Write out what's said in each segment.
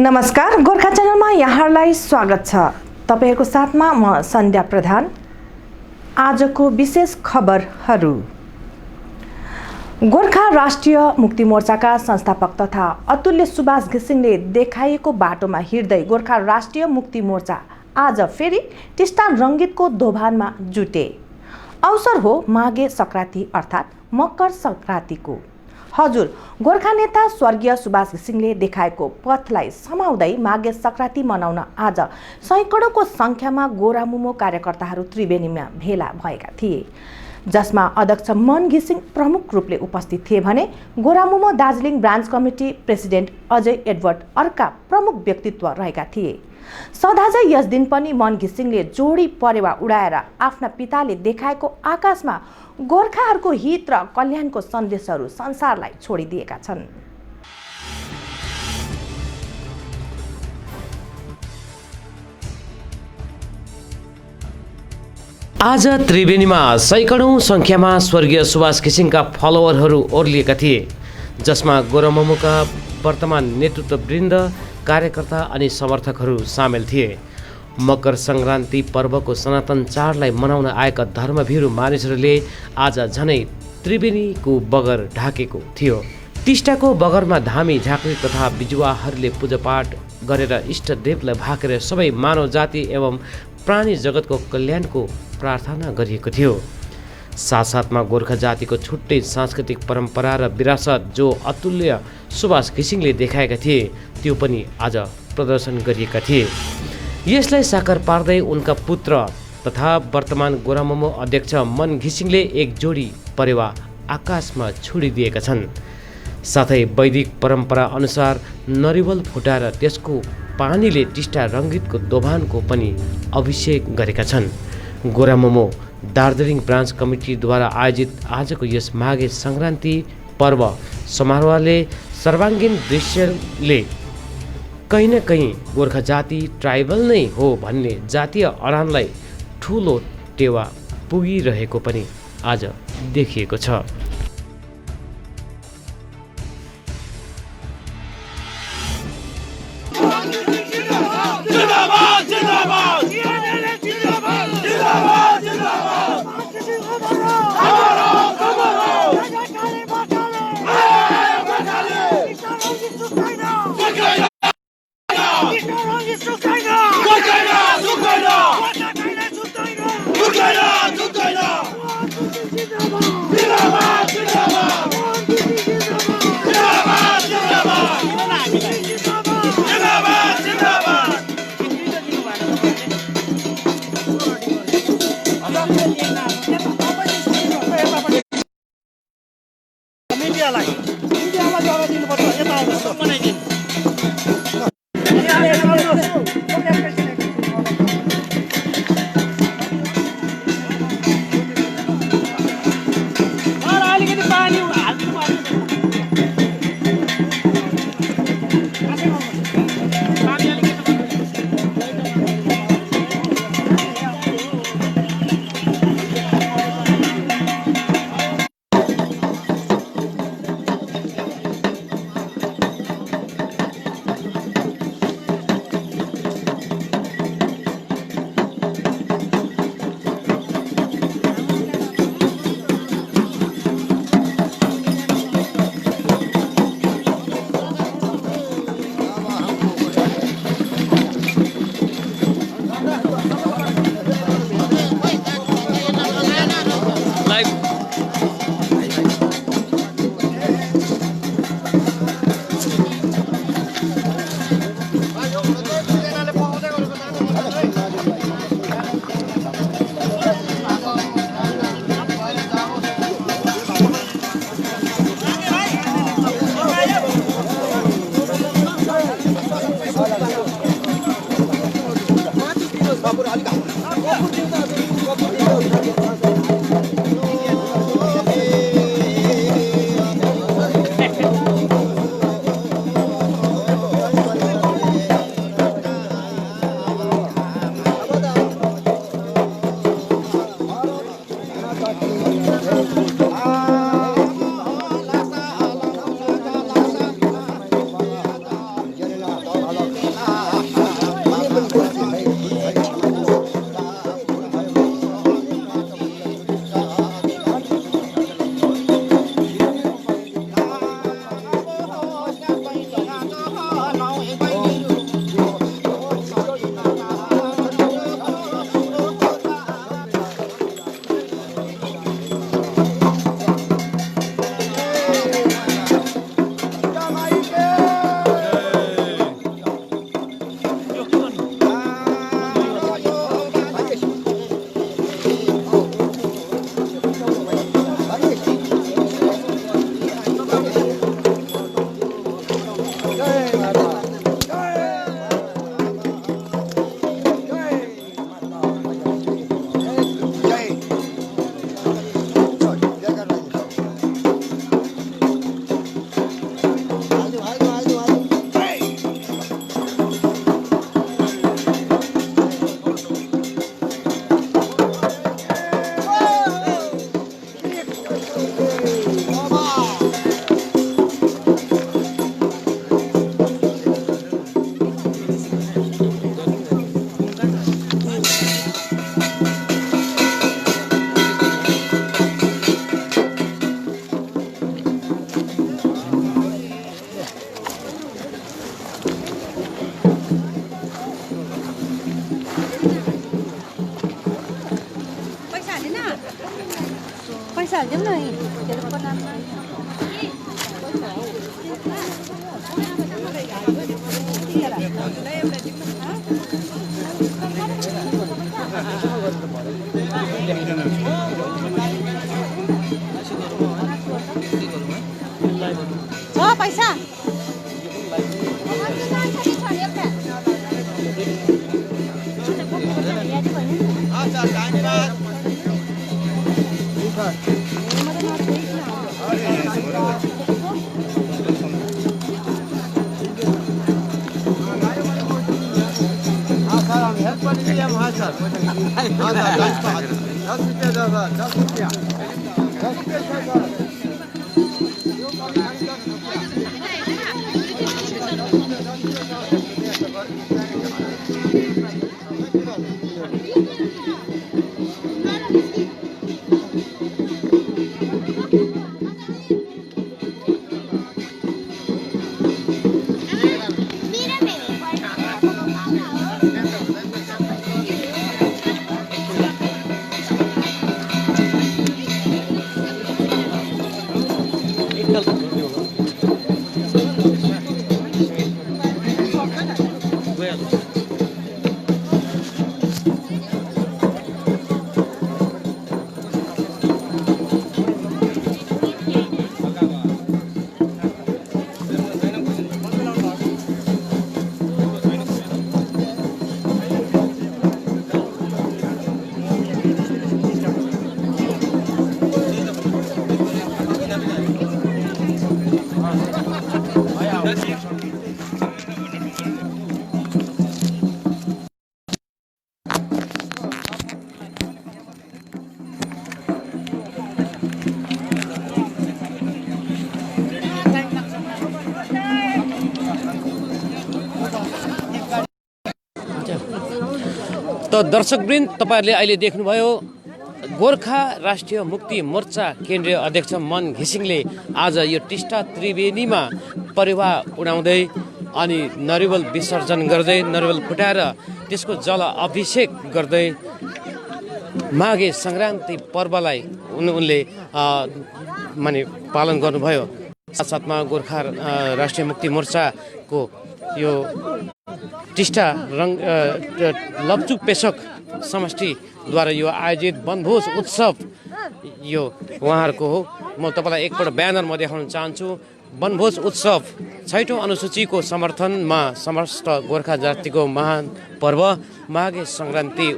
नमस्कार, गोर्खा च्यानलमा यहाँलाई स्वागत छ। तपाईहरुको साथमा म सन्ध्या प्रधान। आजको विशेष खबरहरू। गोर्खा राष्ट्रिय मुक्ति मोर्चाका संस्थापक तथा अतुल्य सुभाष घिसिङले देखाएको बाटोमा हिँड्दै गोर्खा राष्ट्रिय मुक्ति मोर्चा आज फेरि टिस्टा रङ्गीतको दोभानमा जुटे। अवसर हो माघे संक्रान्ति अर्थात् मकर संक्रान्तिको। हजुर, गोर्खा नेता स्वर्गीय सुभाष घिसिङले देखाएको पथलाई समाउँदै माघे संक्रान्ति मनाउन आज सैकडौँको संख्यामा गोरामुमो कार्यकर्ताहरू त्रिवेणीमा भेला भएका थिए, जसमा अध्यक्ष मन घिसिङ प्रमुख रूपले उपस्थित थिए भने Goramumo Darjeeling branch committee president Ajay Edward अर्का प्रमुख व्यक्तित्व रहेका थिए। सदाझै यस दिन पनि मन घिसिङले जोडी परेवा उडाएर आफ्ना पिताले देखाएको आकाशमा गोर्खाहरूको हित र कल्याणको सन्देशहरू संसारलाई छोडिदिएका छन्। आज त्रिवेणीमा सैकडौँ संख्यामा स्वर्गीय सुभाष घिसिङका फलोवरहरू ओर्लिएका थिए, जसमा गोरामुमोका वर्तमान नेतृत्ववृन्द, कार्यकर्ता अनि समर्थकहरू सामेल थिए। मकर संक्रान्ति पर्वको सनातन चाडलाई मनाउन आएका धर्मभिरू मानिसहरूले आज झनै त्रिवेणीको बगर ढाकेको थियो। टिस्टाको बगरमा धामी झाँक्री तथा बिजुवाहरूले पूजापाठ गरेर इष्टदेवलाई भाकेर सबै मानव जाति एवं प्राणी जगतको कल्याणको प्रार्थना गरिएको थियो। साथसाथमा गोर्खा जातिको छुट्टै सांस्कृतिक परम्परा र विरासत जो अतुल्य सुभाष घिसिङले देखाएका थिए, त्यो पनि आज प्रदर्शन गरिएका थिए। यसलाई साकार पार्दै उनका पुत्र तथा वर्तमान गोरामुमो अध्यक्ष मन घिसिङले एक जोडी परेवा आकाशमा छोडिदिएका छन्। साथै वैदिक परम्परा अनुसार नरिवल फुटाएर त्यसको पानीले टिस्टा रङ्गीतको दोभानको पनि अभिषेक गरेका छन्। गोरामुमो दार्जिलिङ ब्रान्च कमिटीद्वारा आयोजित आजको यस माघे संक्रान्ति पर्व समारोहले सर्वाङ्गीन दृश्यले कहीँ न कहीँ गोर्खा जाति ट्राइबल नै हो भन्ने जातीय अडानलाई ठुलो टेवा पुगिरहेको पनि आज देखिएको छ। हालिदिउँ न के अरे बनानमा छ पैसा त दर्शकवृन्द तपाईँहरूले अहिले देख्नुभयो गोर्खा राष्ट्रिय मुक्ति मोर्चा केन्द्रीय अध्यक्ष मन घिसिङले आज यो टिस्टा त्रिवेणीमा परेवा उडाउँदै अनि नरिवल विसर्जन गर्दै नरिवल फुटाएर त्यसको जल अभिषेक गर्दै माघे सङ्क्रान्ति पर्वलाई उनले माने पालन गर्नुभयो। साथसाथमा गोर्खा राष्ट्रिय मुक्ति मोर्चाको यो टिस्टा लप्चु पेसोक समष्टिद्वारा यो आयोजित वनभोज उत्सव यो उहाँहरूको हो। म तपाईँलाई एकपल्ट ब्यानर म देखाउन चाहन्छु। वनभोज उत्सव 6औं अनुसूचीको समर्थनमा समस्त गोर्खा जातिको महान पर्व माघे सङ्क्रान्ति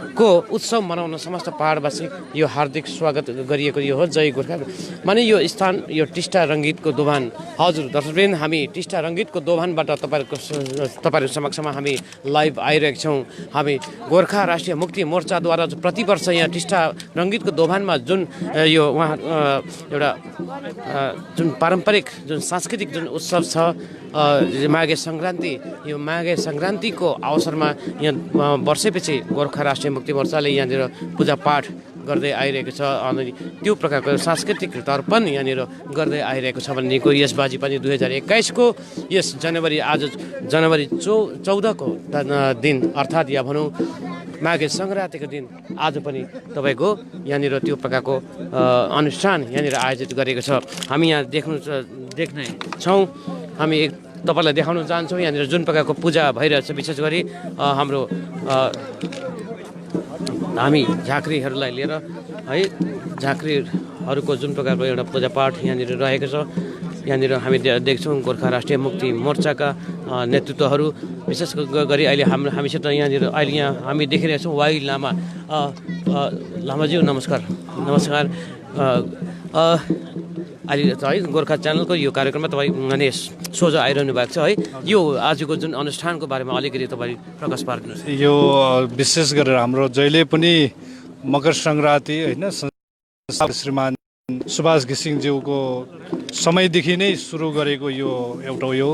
को उत्सव मनाउन समस्त पहाडवासी यो हार्दिक स्वागत गरिएको यो हो। जय गोर्खा। माने यो स्थान यो टिस्टा रङ्गीतको दोभान। हजुर दर्शकवृन्द, हामी टिस्टा रङ्गीतको दोभानबाट तपाईँहरू समक्षमा हामी लाइभ आइरहेका छौँ। हामी गोर्खा राष्ट्रिय मुक्ति मोर्चाद्वारा प्रतिवर्ष यहाँ टिस्टा रङ्गीतको दोभानमा जुन यो उहाँ एउटा जुन पारम्परिक जुन सांस्कृतिक जुन उत्सव छ माघे सङ्क्रान्ति, यो माघे सङ्क्रान्तिको अवसरमा यहाँ वर्षैपछि गोर्खा राष्ट्रिय मुक्ति मोर्चाले यहाँनिर पूजापाठ गर्दै आइरहेको छ अनि त्यो प्रकारको सांस्कृतिक तर्पण यहाँनिर गर्दै आइरहेको छ भनेको यसबाजी पनि 2021को यस आज जनवरी 14को दिन अर्थात् या भनौँ माघे सङ्क्रान्तिको दिन आज पनि तपाईँको यहाँनिर त्यो प्रकारको अनुष्ठान यहाँनिर आयोजित गरेको छ। हामी यहाँ देख्ने छौँ। हामी तपाईँलाई देखाउन चाहन्छौँ यहाँनिर जुन प्रकारको पूजा भइरहेछ। विशेष गरी हाम्रो हामी झाँक्रीहरूलाई लिएर है झाँक्रीहरूको जुन प्रकारको एउटा पूजापाठ यहाँनिर रहेको छ। यहाँनिर हामी देख्छौँ गोर्खा राष्ट्रिय मुक्ति मोर्चाका नेतृत्वहरू विशेष गरी अहिले हामीसित यहाँनिर अहिले यहाँ हामी देखिरहेछौँ वाइ लामा। लामाज्यू नमस्कार। नमस्कार। अहिले है गोर्खा च्यानलको यो कार्यक्रममा तपाईँ माने सोझो आइरहनु भएको छ है। यो आजको जुन अनुष्ठानको बारेमा अलिकति तपाईँ प्रकाश पार्नुहोस्। यो विशेष गरेर हाम्रो जहिले पनि मकर सङ्क्रान्ति होइन श्रीमान सुभाष घिसिङज्यूको समयदेखि नै सुरु गरेको यो एउटा यो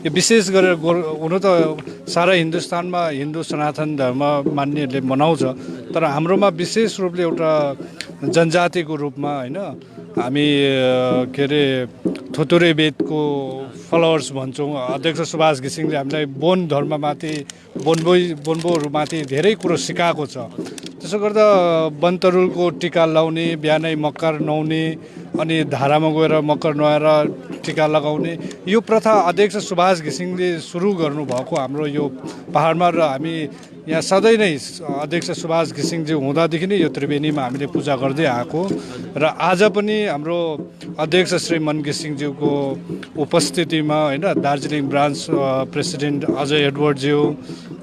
विशेष गरेर हुन त सारा हिन्दुस्तानमा हिन्दू सनातन धर्म मान्नेहरूले मनाउँछ, तर हाम्रोमा विशेष रूपले एउटा जनजातिको रूपमा होइन हामी के अरे थोतुरे वेदको फलोवर्स भन्छौँ। अध्यक्ष सुभाष घिसिङले हामीलाई बोन धर्ममाथि बोनबोहरूमाथि धेरै कुरो सिकाएको छ। त्यसो गर्दा वनतरुलको टिका लाउने, बिहानै मकर नुहाउने अनि धारामा गएर मकर नुहाएर टिका लगाउने यो प्रथा अध्यक्ष सुभाष घिसिङले सुरु गर्नुभएको हाम्रो यो पहाडमा र हामी यहाँ सधैँ नै अध्यक्ष सुभाष घिसिङजी हुँदादेखि नै यो त्रिवेणीमा हामीले पूजा गर्दै आएको र आज पनि हाम्रो अध्यक्ष श्री मन घिसिङज्यूको उपस्थितिमा होइन दार्जिलिङ ब्रान्च प्रेसिडेन्ट अजय एडवर्डज्यू,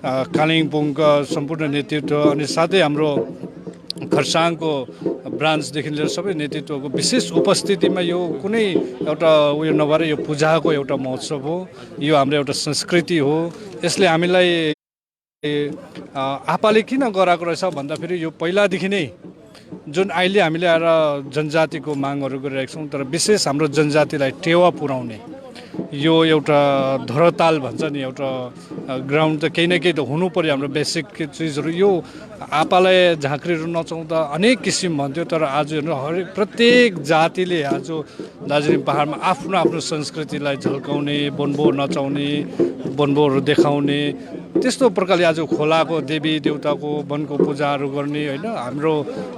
कालिम्पोङका सम्पूर्ण नेतृत्व अनि साथै हाम्रो खरसाङको ब्रान्चदेखि लिएर सबै नेतृत्वको विशेष उपस्थितिमा यो कुनै एउटा उयो नभएर यो पूजाको एउटा महोत्सव हो, यो हाम्रो एउटा संस्कृति हो। यसले हामीलाई आपाले किन गराएको रहेछ भन्दाखेरि यो पहिलादेखि नै जुन अहिले हामीले आएर जनजातिको मागहरू गरिरहेका छौँ, तर विशेष हाम्रो जनजातिलाई टेवा पुर्याउने यो एउटा धरोताल भन्छ नि, एउटा ग्राउन्ड त केही न केही त हुनु पर्यो हाम्रो बेसिक चिजहरू। यो आपालाई झाँक्रीहरू नचाउँदा अनेक किसिम भन्थ्यो, तर आज हरेक प्रत्येक जातिले आज दार्जिलिङ पहाडमा आफ्नो आफ्नो संस्कृतिलाई झल्काउने, बोन्बो नचाउने, बोन्बोहरू देखाउने, त्यस्तो प्रकारले आज खोलाको देवी देवताको वनको पूजाहरू गर्ने होइन।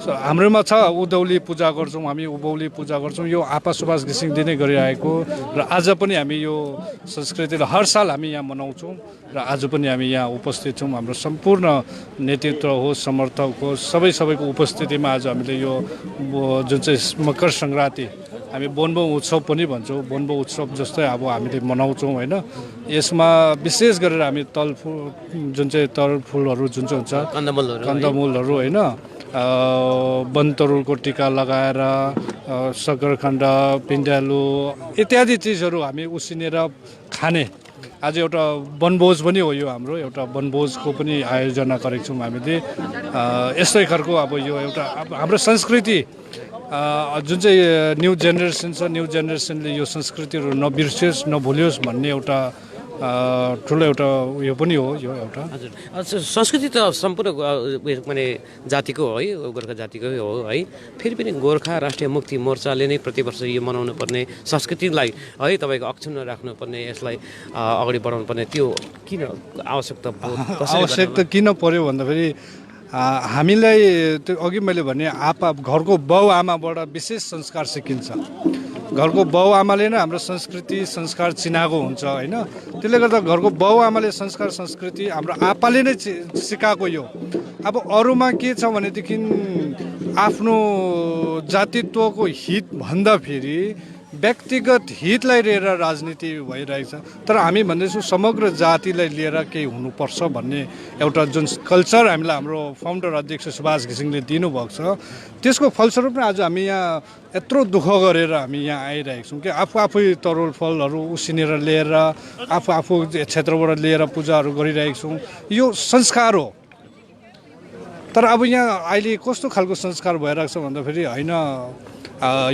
हाम्रोमा छ उधौली पूजा गर्छौँ, हामी उभौली पूजा गर्छौँ, यो आपा सुभाष घिसिङले नै गरिरहेको र आज पनि हामी यो संस्कृतिलाई हर साल हामी यहाँ मनाउँछौँ र आज पनि हामी यहाँ उपस्थित छौँ। हाम्रो सम्पूर्ण नेतृत्व होस्, समर्थक होस्, सबैको उपस्थितिमा आज हामीले यो जुन चाहिँ मकर सङ्क्रान्ति हामी बोन्बो उत्सव पनि भन्छौँ, बोन्बो उत्सव जस्तै अब हामीले मनाउँछौँ होइन। यसमा विशेष गरेर हामी तरफुलहरू जुन चाहिँ हुन्छ कन्दमूलहरू होइन, वनतरुलको टिका लगाएर सकरखण्ड, पिण्डालु इत्यादि चिजहरू हामी उसिनेर खाने आज एउटा वनभोज पनि हो। यो हाम्रो एउटा वनभोजको पनि आयोजना गरेको छौँ हामीले। यस्तै खालको अब यो एउटा हाम्रो संस्कृति जुन चाहिँ न्यू जेनेरेसन छ, न्यू जेनेरेसनले यो संस्कृतिहरू नबिर्सियोस्, नभुलियोस् भन्ने एउटा ठुलो एउटा उयो पनि हो यो एउटा। हजुर, संस्कृति त सम्पूर्ण माने जातिको हो है, गोर्खा जातिकै हो है। फेरि पनि गोर्खा राष्ट्रिय मुक्ति मोर्चाले नै प्रतिवर्ष यो मनाउनु पर्ने संस्कृतिलाई है तपाईँको अक्षुण्ण राख्नुपर्ने, यसलाई अगाडि बढाउनु पर्ने त्यो किन आवश्यकता किन पर्यो भन्दाखेरि हामीलाई त्यो अघि मैले भने घरको बाउ आमाबाट विशेष संस्कार सिकिन्छ। घरको बाउ आमाले नै हाम्रो संस्कृति संस्कार चिनाएको हुन्छ होइन। त्यसले गर्दा घरको बाउ आमाले संस्कृति हाम्रो आपाले नै सिकाएको यो। अब अरूमा के छ भनेदेखि आफ्नो जातित्वको हित भन्दा फेरि व्यक्तिगत हितलाई लिएर राजनीति भइरहेको छ, तर हामी भन्दैछौँ समग्र जातिलाई लिएर केही हुनुपर्छ भन्ने एउटा जुन कल्चर हामीलाई हाम्रो फाउन्डर अध्यक्ष सुभाष घिसिङले दिनुभएको छ, त्यसको फलस्वरूप नै आज हामी यहाँ यत्रो दुःख गरेर हामी यहाँ आइरहेको छौँ कि आफै तरुल फलहरू उसिनेर लिएर आफू क्षेत्रबाट लिएर पूजाहरू गरिरहेको छौँ। यो संस्कार हो। तर अब यहाँ अहिले कस्तो खालको संस्कार भइरहेको छ भन्दाखेरि होइन,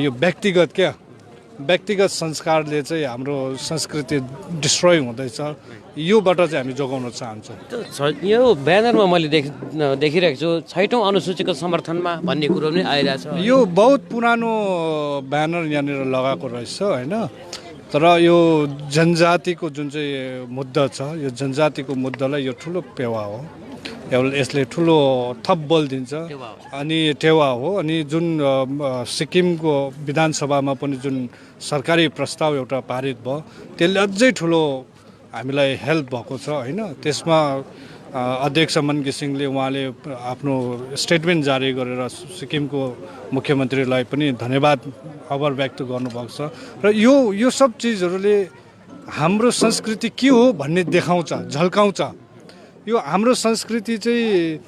यो व्यक्तिगत संस्कारले चाहिँ हाम्रो संस्कृति डिस्ट्रोय हुँदैछ, योबाट चाहिँ हामी जोगाउन चाहन्छौँ। यो ब्यानरमा मैले देखिरहेको छु 6औं अनुसूचीको समर्थनमा भन्ने कुरो पनि आइरहेछ। यो बहुत पुरानो ब्यानर यहाँनिर लगाएको रहेछ होइन। तर यो जनजातिको जुन चाहिँ मुद्दा छ, यो जनजातिको मुद्दालाई यो ठुलो पेवा हो, यसले ठुलो थप बल दिन्छ अनि टेवा हो। अनि जुन सिक्किमको विधानसभामा पनि जुन सरकारी प्रस्ताव एउटा पारित भयो, त्यसले अझै ठुलो हामीलाई हेल्प भएको छ होइन। त्यसमा अध्यक्ष मन घिसिङले उहाँले आफ्नो स्टेटमेन्ट जारी गरेर सिक्किमको मुख्यमन्त्रीलाई पनि धन्यवाद आभार व्यक्त गर्नुभएको छ। र यो सब चिजहरूले हाम्रो संस्कृति के हो भन्ने देखाउँछ, झल्काउँछ। यो हाम्रो संस्कृति चाहिँ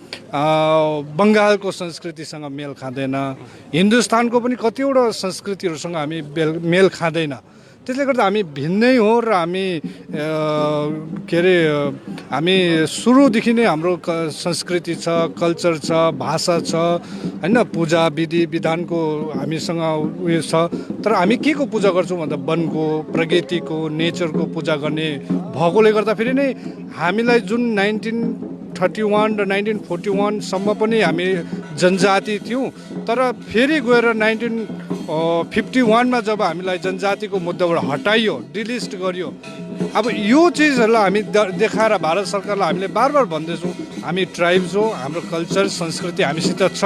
बङ्गालको संस्कृतिसँग मेल खाँदैन, हिन्दुस्तानको पनि कतिवटा संस्कृतिहरूसँग हामी मेल खाँदैन। त्यसले गर्दा हामी भिन्नै हो र हामी हामी सुरुदेखि नै हाम्रो संस्कृति छ, कल्चर छ, भाषा छ होइन, पूजा विधि विधानको हामीसँग उयो छ। तर हामी के को पूजा गर्छौँ भन्दा वनको, प्रकृतिको, नेचरको पूजा गर्ने भएकोले गर्दा फेरि नै हामीलाई जुन 1931 र 1941सम्म पनि हामी जनजाति थियौँ, तर फेरि गएर 1951मा जब हामीलाई जनजातिको मुद्दाबाट हटाइयो, डिलिस्ट गरियो, अब यो चिजहरूलाई हामी देखाएर भारत सरकारलाई हामीले बार बार भन्दैछौँ हामी ट्राइब्स हो, हाम्रो कल्चर संस्कृति हामीसित छ,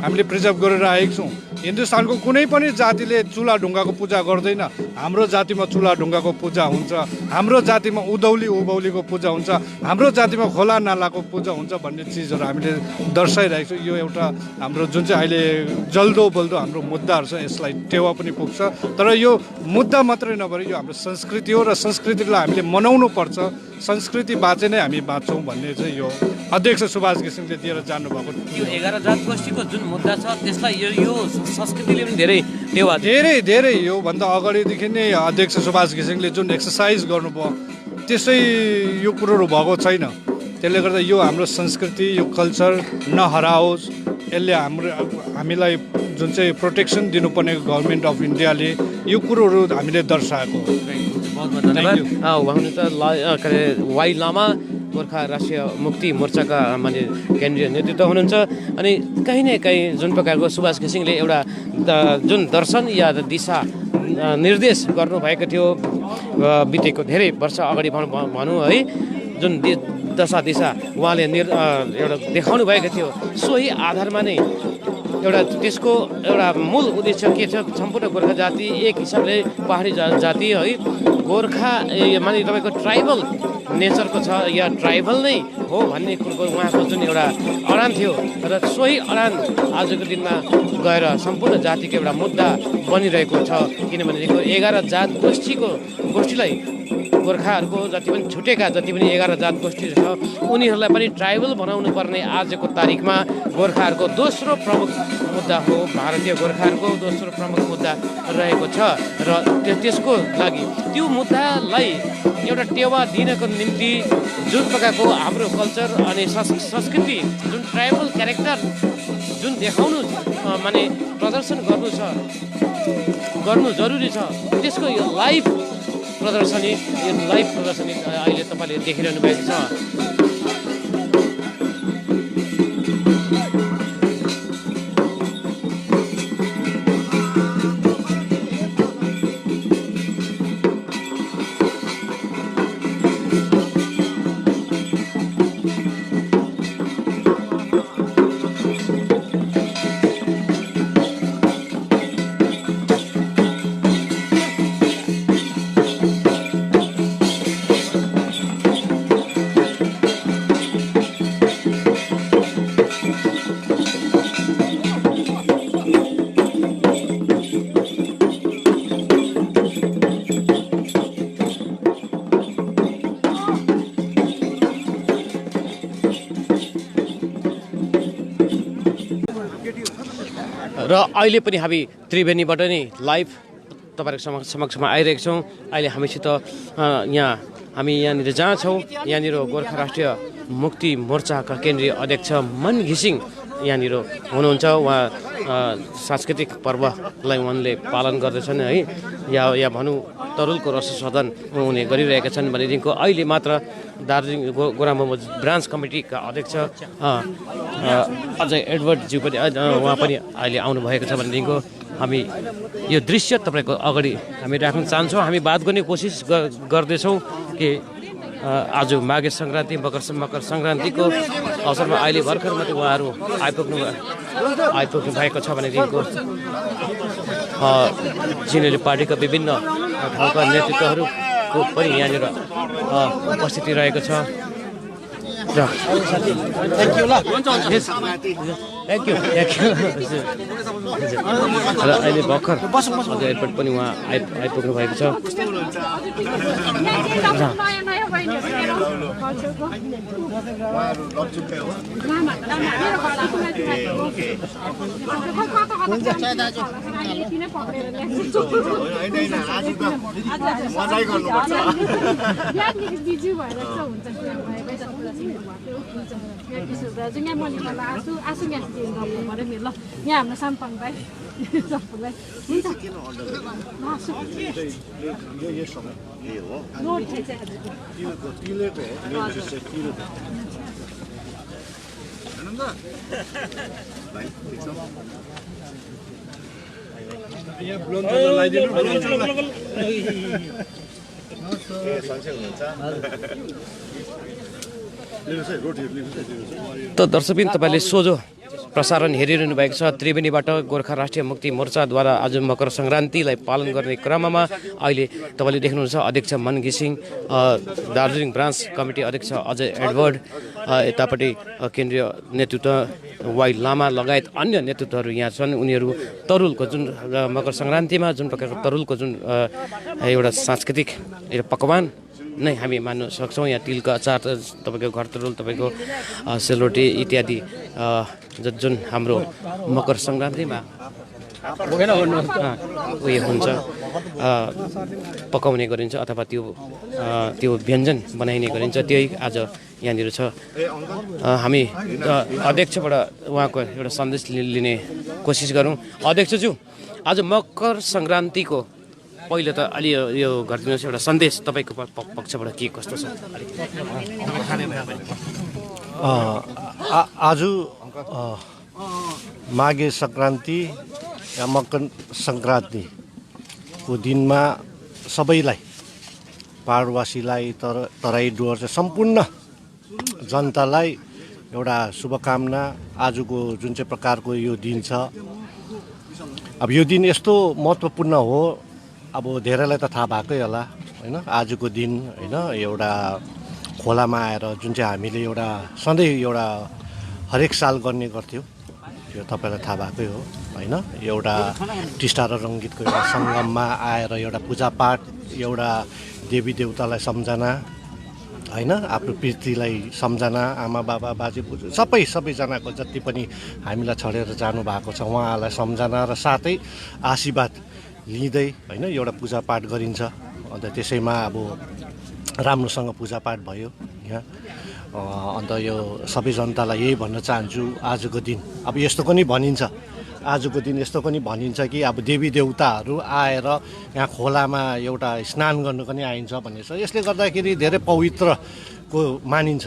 हामीले प्रिजर्भ गरेर आएका छौँ। हिन्दुस्तानको कुनै पनि जातिले चुला ढुङ्गाको पूजा गर्दैन, हाम्रो जातिमा चुला ढुङ्गाको पूजा हुन्छ, हाम्रो जातिमा उधौली उभौलीको पूजा हुन्छ, हाम्रो जातिमा खोला नालाको पूजा हुन्छ भन्ने चिजहरू हामीले दर्शाइरहेको छौँ। यो एउटा हाम्रो जुन चाहिँ अहिले जल्दो बल्दो हाम्रो मुद्दाहरू छ यसलाई टेवा पनि पुग्छ। तर यो मुद्दा मात्रै नभएर यो हाम्रो संस्कृति हो र संस्कृतिलाई हामीले मनाउनु पर्छ, संस्कृति बाँचे नै हामी बाँच्छौँ भन्ने चाहिँ यो अध्यक्ष सुभाष घिसिङले दिएर जानुभएको। यो 11 जात गोष्ठीको जुन मुद्दा छ त्यसलाई यो संस्कृतिले पनि धेरै टेवा धेरै योभन्दा अगाडिदेखि नै अध्यक्ष सुभाष घिसिङले जुन एक्सर्साइज गर्नुभयो त्यसै यो कुरोहरू भएको छैन। त्यसले गर्दा यो हाम्रो संस्कृति यो कल्चर नहराओस्, यसले हामीलाई जुन चाहिँ प्रोटेक्सन दिनुपर्ने गभर्मेन्ट अफ इन्डियाले यो कुरोहरू हामीले दर्शाएको हो। बहुत बहुत धन्यवाद। उहाँ हुनुहुन्छ के अरे वाइ लामा, गोर्खा राष्ट्रिय मुक्ति मोर्चाका माने केन्द्रीय नेतृत्व हुनुहुन्छ। अनि कहीँ न कहीँ जुन प्रकारको सुभाष घिसिङले एउटा जुन दर्शन या दिशा निर्देश गर्नुभएको थियो बितेको धेरै वर्ष अगाडि भनौँ है, जुन दशा दिशा उहाँले एउटा देखाउनु भएको थियो सोही आधारमा नै एउटा त्यसको एउटा मूल उद्देश्य के छ, सम्पूर्ण गोर्खा जाति एक हिसाबले पहाडी जाति है, गोर्खा माने तपाईँको ट्राइबल नेचरको छ या ट्राइबल नै हो भन्ने कुरोको उहाँको जुन एउटा अडान थियो र सोही अडान आजको दिनमा गएर सम्पूर्ण जातिको एउटा मुद्दा बनिरहेको छ। किनभनेदेखि 11 जात गोष्ठीलाई गोर्खाहरूको जति पनि छुटेका जति पनि 11 जात गोष्ठी छ उनीहरूलाई पनि ट्राइबल बनाउनु पर्ने आजको तारिकमा गोर्खाहरूको दोस्रो प्रमुख मुद्दा हो, भारतीय गोर्खाहरूको दोस्रो प्रमुख मुद्दा रहेको छ। र त्यसको लागि त्यो मुद्दालाई एउटा टेवा दिनको निम्ति जुन प्रकारको हाम्रो कल्चर अनि संस्कृति जुन ट्राइबल क्यारेक्टर जुन देखाउनु माने प्रदर्शन गर्नु जरुरी छ, त्यसको यो लाइभ प्रदर्शनी अहिले तपाईँले देखिरहनु भएको छ। र अहिले पनि हामी त्रिवेणीबाट नै लाइभ तपाईँहरूको समक्षमा आइरहेको छौँ। अहिले हामीसित हामी यहाँनिर जहाँ छौँ यहाँनिर गोर्खा राष्ट्रिय मुक्ति मोर्चाका केन्द्रीय अध्यक्ष मन घिसिङ यहाँनिर हुनुहुन्छ। उहाँ सांस्कृतिक पर्वलाई उहाँले पालन गर्दछन् है, या भनौँ तरुलको रससदन उनले गरिरहेका छन् भनेदेखिको अहिले मात्र दार्जिलिङ गोरामुमो ब्रान्च कमिटीका अध्यक्ष अजय एडवर्डज्यू पनि उहाँ पनि अहिले आउनुभएको छ भनेदेखिको हामी यो दृश्य तपाईँको अगाडि हामी राख्न चाहन्छौँ। हामी बात गर्ने कोसिस गर्दैछौँ कि आज माघे सङ्क्रान्ति मकर सङ्क्रान्तिको अवसरमा अहिले भर्खर मात्रै उहाँहरू आइपुग्नु भएको छ भनेदेखिको जिनले पार्टीका विभिन्न ठाउँका नेतृत्वहरूको पनि यहाँनिर उपस्थिति रहेको छ। र थ्याङ्क यू र अहिले भर्खर अझै एयरपोर्ट पनि उहाँ आइपुग्नु भएको छ। यहाँ हाम्रो साम्पाङ भाइ त दर्शकबिन तपाईँले सोझो प्रसारण हेरिरहनु भएको छ त्रिवेणीबाट गोर्खा राष्ट्रिय मुक्ति मोर्चाद्वारा आज मकर सङ्क्रान्तिलाई पालन गर्ने क्रममा अहिले तपाईँले देख्नुहुन्छ अध्यक्ष मन घिसिङ, दार्जिलिङ ब्रान्च कमिटी अध्यक्ष अजय एडवर्ड, यतापट्टि केन्द्रीय नेतृत्व वाइ लामा लगायत अन्य नेतृत्वहरू यहाँ छन्। उनीहरू तरुलको जुन मकर सङ्क्रान्तिमा जुन प्रकारको तरुलको जुन एउटा सांस्कृतिक एउटा पकवान नै हामी मान्न सक्छौँ। यहाँ तिलको अचार, तपाईँको घर तरुल, तपाईँको सेलरोटी इत्यादि जुन हाम्रो मकर सङ्क्रान्तिमा उयो हुन्छ पकाउने गरिन्छ अथवा त्यो व्यञ्जन बनाइने गरिन्छ, त्यही आज यहाँनिर छ। हामी अध्यक्षबाट उहाँको एउटा सन्देश लिने कोसिस गरौँ। अध्यक्षज्यू, आज मकर सङ्क्रान्तिको पहिलो त अलि यो गरिदिनुहोस् एउटा सन्देश तपाईँको पक्षबाट के कस्तो छ? आज माघे सङ्क्रान्ति या मकर सङ्क्रान्तिको दिनमा सबैलाई, पहाडवासीलाई, तराई डुवर्स सम्पूर्ण जनतालाई एउटा शुभकामना। आजको जुन चाहिँ प्रकारको यो दिन छ, अब यो दिन यस्तो महत्त्वपूर्ण हो, अब धेरैलाई त थाहा भएकै होला होइन। आजको दिन होइन एउटा खोलामा आएर जुन चाहिँ हामीले एउटा सधैँ एउटा हरेक साल गर्ने गर्थ्यौँ, त्यो तपाईँलाई थाहा भएकै हो होइन। एउटा टिस्टा र रङ्गीतको एउटा सङ्गममा आएर एउटा पूजापाठ, एउटा देवी देवतालाई सम्झना होइन, आफ्नो पृथ्वीलाई सम्झना, आमा बाबा बाजे बोजू सबैजनाको जति पनि हामीलाई छोडेर जानुभएको छ उहाँलाई सम्झना र साथै आशीर्वाद लिँदै होइन एउटा पूजापाठ गरिन्छ। अन्त त्यसैमा अब राम्रोसँग पूजापाठ भयो यहाँ। अन्त यो सबै जनतालाई यही भन्न चाहन्छु, आजको दिन अब यस्तो पनि भनिन्छ, आजको दिन यस्तो पनि भनिन्छ कि अब देवी देवताहरू आएर यहाँ खोलामा एउटा स्नान गर्नु पनि आइन्छ भन्ने छ। यसले गर्दाखेरि धेरै पवित्रको मानिन्छ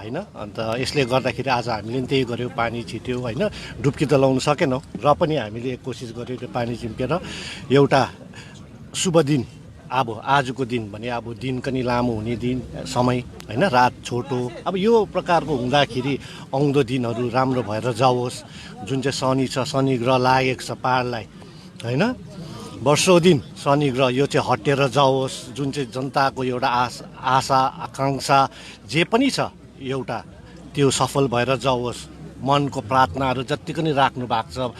होइन। अन्त यसले गर्दाखेरि आज हामीले पनि त्यही गऱ्यौँ, पानी छिट्यौँ होइन। डुब्की त लाउनु सकेनौँ र पनि हामीले कोसिस गऱ्यौँ त्यो पानी चिम्केर एउटा शुभ दिन। अब आजको दिन भने अब दिन पनि लामो हुने दिन समय होइन, रात छोटो। अब यो प्रकारको हुँदाखेरि आउँदो दिनहरू राम्रो भएर जाओस्। जुन चाहिँ शनि छ, शनि ग्रह लागेको छ पहाडलाई होइन, वर्षौँ दिन शनि ग्रह यो चाहिँ हटेर जाओस्। जुन चाहिँ जनताको एउटा आशा आकाङ्क्षा जे पनि छ एउटा त्यो सफल भएर जाओस्। मनको प्रार्थनाहरू जति पनि राख्नु भएको छ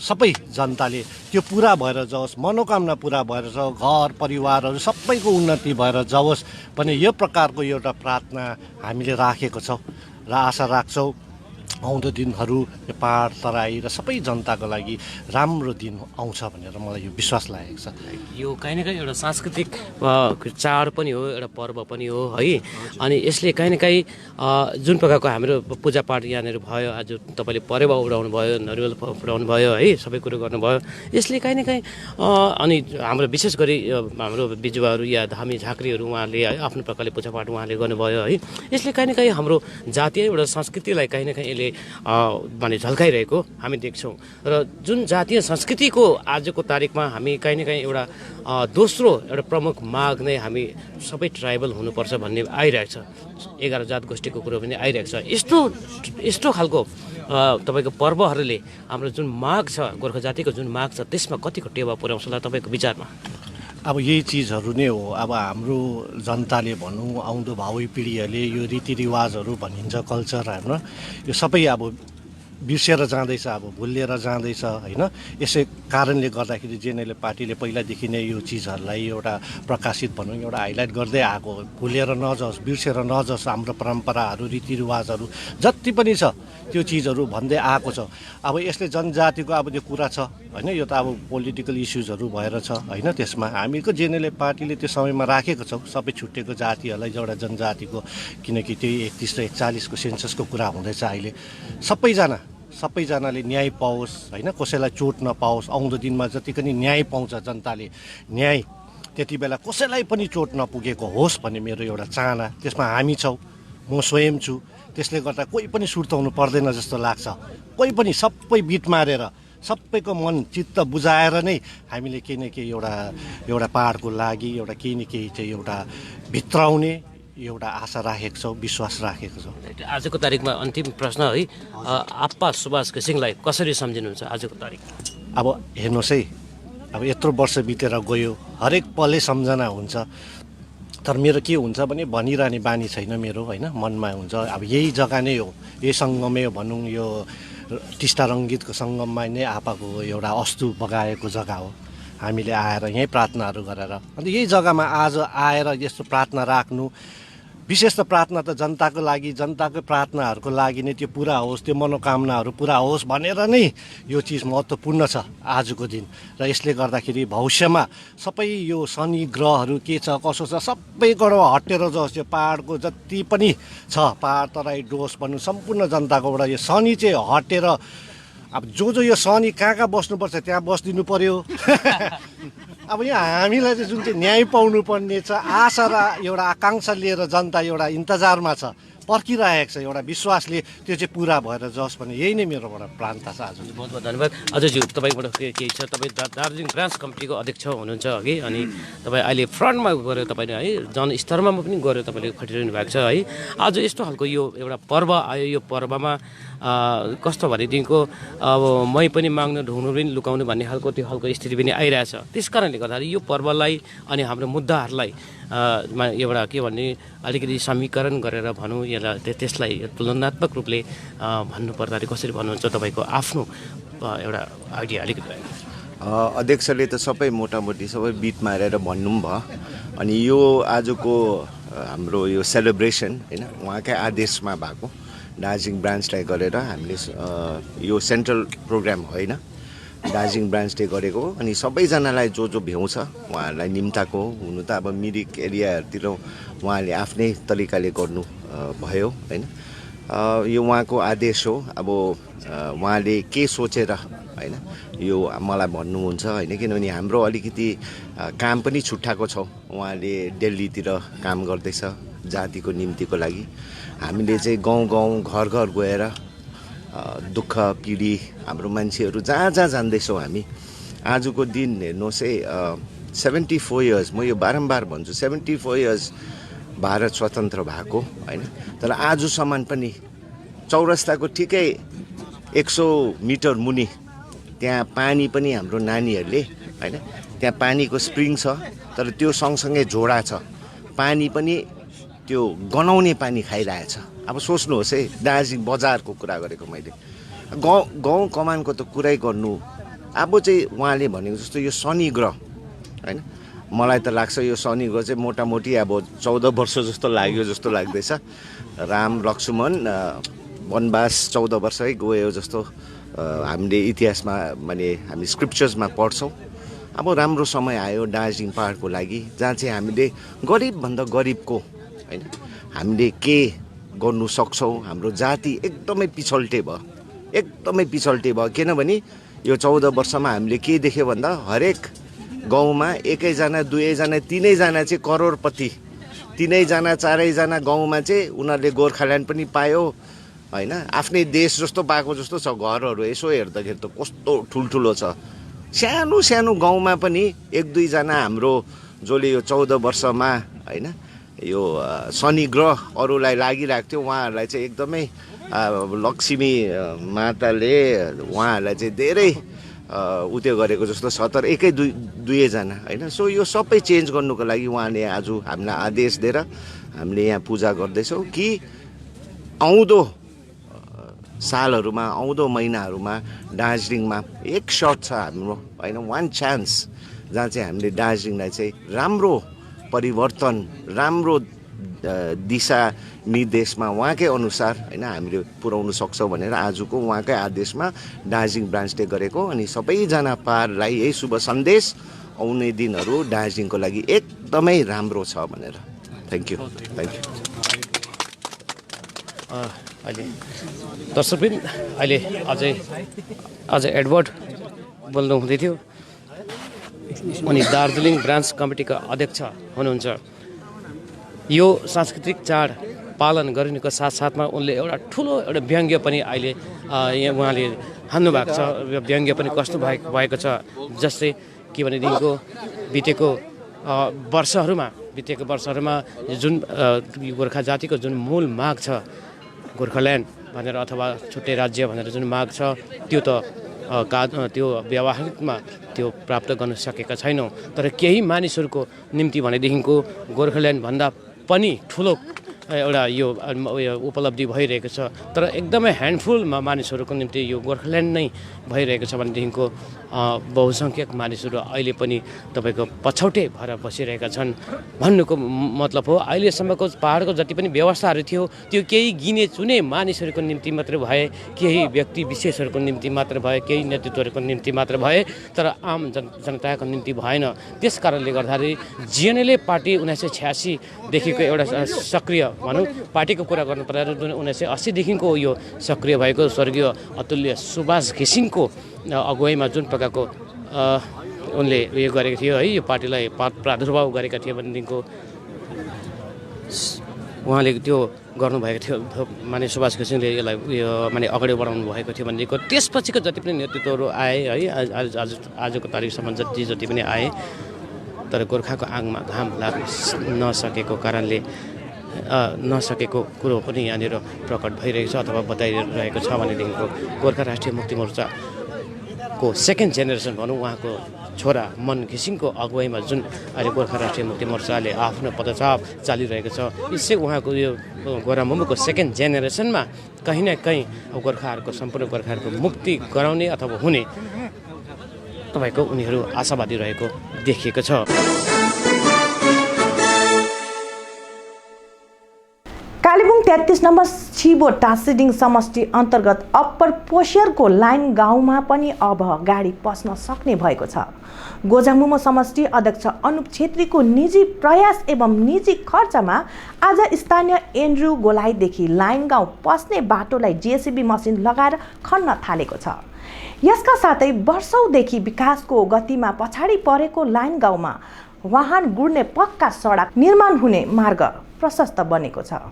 सबै जनताले त्यो पुरा भएर जाओस्, मनोकामना पुरा भएर जाओस्, घर परिवारहरू सबैको उन्नति भएर जाओस् भने यो प्रकारको एउटा प्रार्थना हामीले राखेको छौँ र आशा राख्छौँ आउँदो दिनहरू यो पहाड तराई र सबै जनताको लागि राम्रो दिन आउँछ भनेर मलाई यो विश्वास लागेको छ। यो काहीँ न काहीँ एउटा सांस्कृतिक चाड पनि हो, एउटा पर्व पनि हो है। अनि यसले काहीँ न काहीँ जुन प्रकारको हाम्रो पूजापाठ यहाँनिर भयो, आज तपाईँले परेवा उडाउनु भयो, नरिवल उडाउनु भयो है, सबै कुरो गर्नुभयो। यसले काहीँ न काहीँ अनि हाम्रो विशेष गरी हाम्रो बिजुवाहरू या धामी झाँक्रीहरू उहाँहरूले है आफ्नो प्रकारले पूजापाठ उहाँले गर्नुभयो है। यसले काहीँ न काहीँ हाम्रो जातीय एउटा संस्कृतिलाई काहीँ न काहीँ यसले भने झल्काइरहेको हामी देख्छौँ। र जुन जातीय संस्कृतिको आजको तारिकमा हामी काहीँ न काहीँ एउटा दोस्रो एउटा प्रमुख माग नै हामी सबै ट्राइबल हुनुपर्छ भन्ने आइरहेको छ। 11 जात गोष्ठीको कुरो पनि आइरहेको छ। यस्तो खालको तपाईँको पर्वहरूले हाम्रो जुन माग छ, गोर्खा जातिको जुन माग छ, त्यसमा कतिको टेवा पुर्याउँछ होला तपाईँको विचारमा? अब यही चिजहरू नै हो। अब हाम्रो जनताले भनौँ, आउँदो भावी पिँढीहरूले यो रीतिरिवाजहरू भनिन्छ कल्चर हाम्रो, यो सबै अब बिर्सेर जाँदैछ, अब भुलिएर जाँदैछ होइन। यसै कारणले गर्दाखेरि जेएनएलएफ पार्टीले पहिलादेखि नै यो चिजहरूलाई एउटा प्रकाशित भनौँ, एउटा हाइलाइट गर्दै आएको, भुलेर नजाओस्, बिर्सेर नजाओस्। हाम्रो परम्पराहरू रीतिरिवाजहरू जति पनि छ त्यो चिजहरू भन्दै आएको छ। अब यसले जनजातिको अब त्यो कुरा छ होइन, यो त अब पोलिटिकल इस्युजहरू भएर छ होइन। त्यसमा हामीको जेएनएलएफ पार्टीले त्यो समयमा राखेको छौँ सबै छुट्टेको जातिहरूलाई एउटा जनजातिको, किनकि त्यही 31 र 41को सेन्ससको कुरा हुँदैछ अहिले। सबैजनाले न्याय पाओस् होइन, कसैलाई चोट नपाओस्। आउँदो दिनमा जति पनि न्याय पाउँछ जनताले, न्याय त्यति बेला कसैलाई पनि चोट नपुगेको होस् भन्ने मेरो एउटा चाहना। त्यसमा हामी छौँ, म स्वयं छु। त्यसले गर्दा कोही पनि सुर्ताउनु पर्दैन जस्तो लाग्छ। कोही पनि सबै बिट मारेर सबैको मन चित्त बुझाएर नै हामीले केही न केही एउटा पाहाडको लागि एउटा केही न केही चाहिँ एउटा भित्राउने एउटा आशा राखेको छौँ, विश्वास राखेको छौँ। आजको तारिकमा अन्तिम प्रश्न है, आप्पा सुभाष घिसिङलाई कसरी सम्झिनुहुन्छ आजको तारिक? अब हेर्नुहोस् है, अब यत्रो वर्ष बितेर गयो, हरेक पलै सम्झना हुन्छ। तर मेरो के हुन्छ भने भनिरहने बानी छैन मेरो, होइन, मनमा हुन्छ। अब यही जग्गा नै हो, यही सङ्गमै भनौँ, यो टिस्टा रङ्गीतको सङ्गममा नै आपाको एउटा अस्तु बगाएको जग्गा हो। हामीले आएर यहीँ प्रार्थनाहरू गरेर, अन्त यही जग्गामा आज आएर यस्तो प्रार्थना राख्नु, विशेष त प्रार्थना त जनताको लागि, जनताको प्रार्थनाहरूको लागि नै त्यो पुरा होस्, त्यो मनोकामनाहरू पुरा होस् भनेर नै यो चिज महत्त्वपूर्ण छ आजको दिन। र यसले गर्दाखेरि भविष्यमा सबै यो शनि ग्रहहरू के छ कसो छ सबैबाट हटेर जाओस्, यो पाहाडको जति पनि छ, पाहाड तराई डुवर्स भन्नु सम्पूर्ण जनताकोबाट यो शनि चाहिँ हटेर, अब जो यो शनि कहाँ बस्नुपर्छ त्यहाँ बसिदिनु पर्यो। अब यहाँ हामीलाई चाहिँ जुन चाहिँ न्याय पाउनुपर्ने छ, आशा र एउटा आकाङ्क्षा लिएर जनता एउटा इन्तजारमा छ, पर्खिरहेको छ, एउटा विश्वासले त्यो चाहिँ पुरा भएर जाओस् भने यही नै मेरोबाट प्रान्त छ। आज बहुत बहुत धन्यवाद। अझज्यू, तपाईँबाट केही छ? तपाईँ दार्जिलिङ ब्रान्च कमिटीको अध्यक्ष हुनुहुन्छ अघि, अनि तपाईँ अहिले फ्रन्टमा गएर तपाईँले है जनस्तरमा पनि गएर तपाईँले खटिरहनु भएको छ है। आज यस्तो खालको यो एउटा पर्व आयो, यो पर्वमा कस्तो भनेदेखिको अब मै पनि माग्नु ढुङ्नु पनि लुकाउनु भन्ने खालको त्यो खालको स्थिति पनि आइरहेछ। त्यस कारणले गर्दाखेरि यो पर्वलाई अनि हाम्रो मुद्दाहरूलाई एउटा के भन्ने अलिकति समीकरण गरेर भनौँ, यसलाई त्यसलाई तुलनात्मक रूपले भन्नुपर्दाखेरि कसरी भन्नुहुन्छ? तपाईँको आफ्नो एउटा आइडिया अलिकति। अध्यक्षले त सबै मोटामोटी सबै बिट मारेर भन्नु पनि भयो। अनि यो आजको हाम्रो यो सेलिब्रेसन होइन उहाँकै आदेशमा भएको, दार्जिलिङ ब्रान्चलाई गरेर हामीले यो सेन्ट्रल प्रोग्राम होइन, दार्जिलिङ ब्रान्चले गरेको। अनि सबैजनालाई जो भ्याउँछ उहाँहरूलाई निम्ताको हुनु त अब मिरिक एरियाहरूतिर उहाँले आफ्नै तरिकाले गर्नु भयो होइन। यो उहाँको आदेश हो। अब उहाँले के सोचेर होइन यो मलाई भन्नुहुन्छ होइन, किनभने हाम्रो अलिकति काम पनि छुट्टाएको छौँ। उहाँले दिल्लीतिर काम गर्दैछ जातिको निम्तिको लागि, हामीले चाहिँ गाउँ गाउँ घर घर गएर दुःख पीडी हाम्रो मान्छेहरू जहाँ जहाँ जाँदैछौँ हामी। आजको दिन हेर्नुहोस् है, 74 इयर्स, म यो बारम्बार भन्छु, 74 इयर्स भारत स्वतन्त्र भएको होइन। तर आजसम्म पनि चौरस्ताको ठिकै 100 मिटर मुनि त्यहाँ पानी पनि हाम्रो नानीहरूले होइन, त्यहाँ पानीको स्प्रिङ छ, तर त्यो सँगसँगै झोडा छ, पानी पनि त्यो गनाउने पानी खाइरहेछ। अब सोच्नुहोस् है, दार्जिलिङ बजारको कुरा गरेको मैले, गाउँ कमानको त कुरै गर्नु। अब चाहिँ उहाँले भनेको जस्तो यो शनि ग्रह होइन, मलाई त लाग्छ यो शनि ग्रह चाहिँ मोटामोटी अब 14 वर्ष जस्तो लाग्यो जस्तो लाग्दैछ। राम लक्ष्मण वनवास 14 वर्षै गयो जस्तो हामीले इतिहासमा माने हामी स्क्रिप्चर्समा पढ्छौँ। अब राम्रो समय आयो दार्जिलिङ पाहाडको लागि, जहाँ चाहिँ हामीले गरिबभन्दा गरिबको होइन हामीले के गर्नु सक्छौँ। हाम्रो जाति एकदमै पिछल्टे भयो, एकदमै पिछल्टे भयो। किनभने यो 14 वर्षमा हामीले के देख्यो भन्दा हरेक गाउँमा एकैजना दुवैजना तिनैजना चाहिँ करोडपति, तिनैजना चारैजना गाउँमा चाहिँ उनीहरूले गोर्खाल्यान्ड पनि पायो होइन, आफ्नै देश जस्तो पाएको जस्तो छ। घरहरू यसो हेर्दाखेरि त कस्तो ठुल्ठुलो छ। सानो सानो गाउँमा पनि एक दुईजना हाम्रो जसले यो 14 वर्षमा होइन यो शनि ग्रह अरूलाई लागिरहेको थियो, उहाँहरूलाई चाहिँ एकदमै लक्ष्मी माताले उहाँहरूलाई चाहिँ धेरै उत्यो गरेको जस्तो छ। तर एकै दुईजना होइन। सो यो सबै चेन्ज गर्नुको लागि उहाँले आज हामीलाई आदेश दिएर हामीले यहाँ पूजा गर्दैछौँ कि आउँदो सालहरूमा, आउँदो महिनाहरूमा दार्जिलिङमा एक सर्ट छ हाम्रो होइन, वान चान्स, जहाँ चाहिँ हामीले दार्जिलिङलाई चाहिँ राम्रो परिवर्तन, राम्रो दिशा निर्देशमा उहाँकै अनुसार होइन हामीले पुर्याउन सक्छौँ भनेर आजको उहाँकै आदेशमा दार्जिलिङ ब्रान्चले गरेको। अनि सबैजना पाहाडलाई यही शुभ सन्देश, आउने दिनहरू दार्जिलिङको लागि एकदमै राम्रो छ भनेर। Thank you, thank you. अहिले दर्शकबिन अहिले अझै एडवर्ड बोल्नु हुँदै थियो, उनी दार्जिलिङ ब्रान्च कमिटीका अध्यक्ष हुनुहुन्छ। यो सांस्कृतिक चाड पालन गरिनुको साथसाथमा उनले एउटा ठुलो एउटा व्यङ्ग्य पनि अहिले यहाँ उहाँले हान्नुभएको छ। व्यङ्ग्य पनि कस्तो भएको छ जस्तै के भनेदेखिको बितेको वर्षहरूमा जुन गोर्खा जातिको जुन मूल माग छ गोर्खाल्यान्ड भनेर अथवा छुट्टै राज्य भनेर जुन माग छ त्यो त त्यो व्यावहारिकमा त्यो प्राप्त गर्न सकेका छैनौँ। तर केही मानिसहरूको निम्ति भनेदेखिको गोर्खाल्यान्ड भन्दा पनि ठुलो एउटा यो उपलब्धि भइरहेको छ। तर एकदमै ह्यान्डफुलमा मानिसहरूको निम्ति यो गोर्खाल्यान्ड नै भइरहेको छ भनेदेखिको बहुसङ्ख्यक मानिसहरू अहिले पनि तपाईँको पछौटे भएर बसिरहेका छन् भन्नुको मतलब हो। अहिलेसम्मको पाहाडको जति पनि व्यवस्थाहरू थियो त्यो केही गिने चुने मानिसहरूको निम्ति मात्र भए, केही व्यक्ति विशेषहरूको निम्ति मात्र भए, केही नेतृत्वहरूको निम्ति मात्र भए, तर आम जनताको निम्ति भएन। त्यस कारणले गर्दाखेरि जिएनएलए पार्टी 1986देखिको एउटा सक्रिय भनौँ पार्टीको कुरा गर्नु पर्दा 1980देखिको यो सक्रिय भएको स्वर्गीय अतुल्य सुभाष घिसिङको अगुवाईमा जुन प्रकारको उनले उयो गरेको थियो है, यो पार्टीलाई प्रादुर्भाव गरेका थिए भनेदेखिको उहाँले त्यो गर्नुभएको थियो। माने सुभाष घिसिङले यसलाई उयो माने अगाडि बढाउनु भएको थियो भनेदेखिको त्यसपछिको जति पनि नेतृत्वहरू आए है आजको तारिकसम्म जति पनि आए, तर गोर्खाको आङमा घाम लाग्न नसकेको कारणले नसकेको कुरो पनि यहाँनिर प्रकट भइरहेको छ अथवा बताइरहेको छ भनेदेखिको गोर्खा राष्ट्रिय मुक्ति मोर्चाको सेकेन्ड जेनेरेसन भनौँ उहाँको छोरा मन घिसिङको अगुवाईमा जुन अहिले गोर्खा राष्ट्रिय मुक्ति मोर्चाले आफ्नो पदचाप चालिरहेको छ, यसै उहाँको यो गोरा मोमोको सेकेन्ड जेनेरेसनमा कहीँ न कहीँ गोर्खाहरूको सम्पूर्ण गोर्खाहरूको मुक्ति गराउने अथवा हुने तपाईँको उनीहरू आशावादी रहेको देखिएको छ। कालेबुङ 33 नम्बर छिबो टासिडिङ समष्टि अन्तर्गत अप्पर पोसियरको लाइन गाउँमा पनि अब गाडी पस्न सक्ने भएको छ। गोजामुमो समष्टि अध्यक्ष अनुप छेत्रीको निजी प्रयास एवं निजी खर्चमा आज स्थानीय एन्ड्रु गोलाईदेखि लाइन गाउँ पस्ने बाटोलाई जेसीबी मसिन लगाएर खन्न थालेको छ। यसका साथै वर्षौंदेखि विकासको गतिमा पछाडि परेको लाइन गाउँमा वाहन गुड्ने पक्का सडक निर्माण हुने मार्ग प्रशस्त बनेको छ।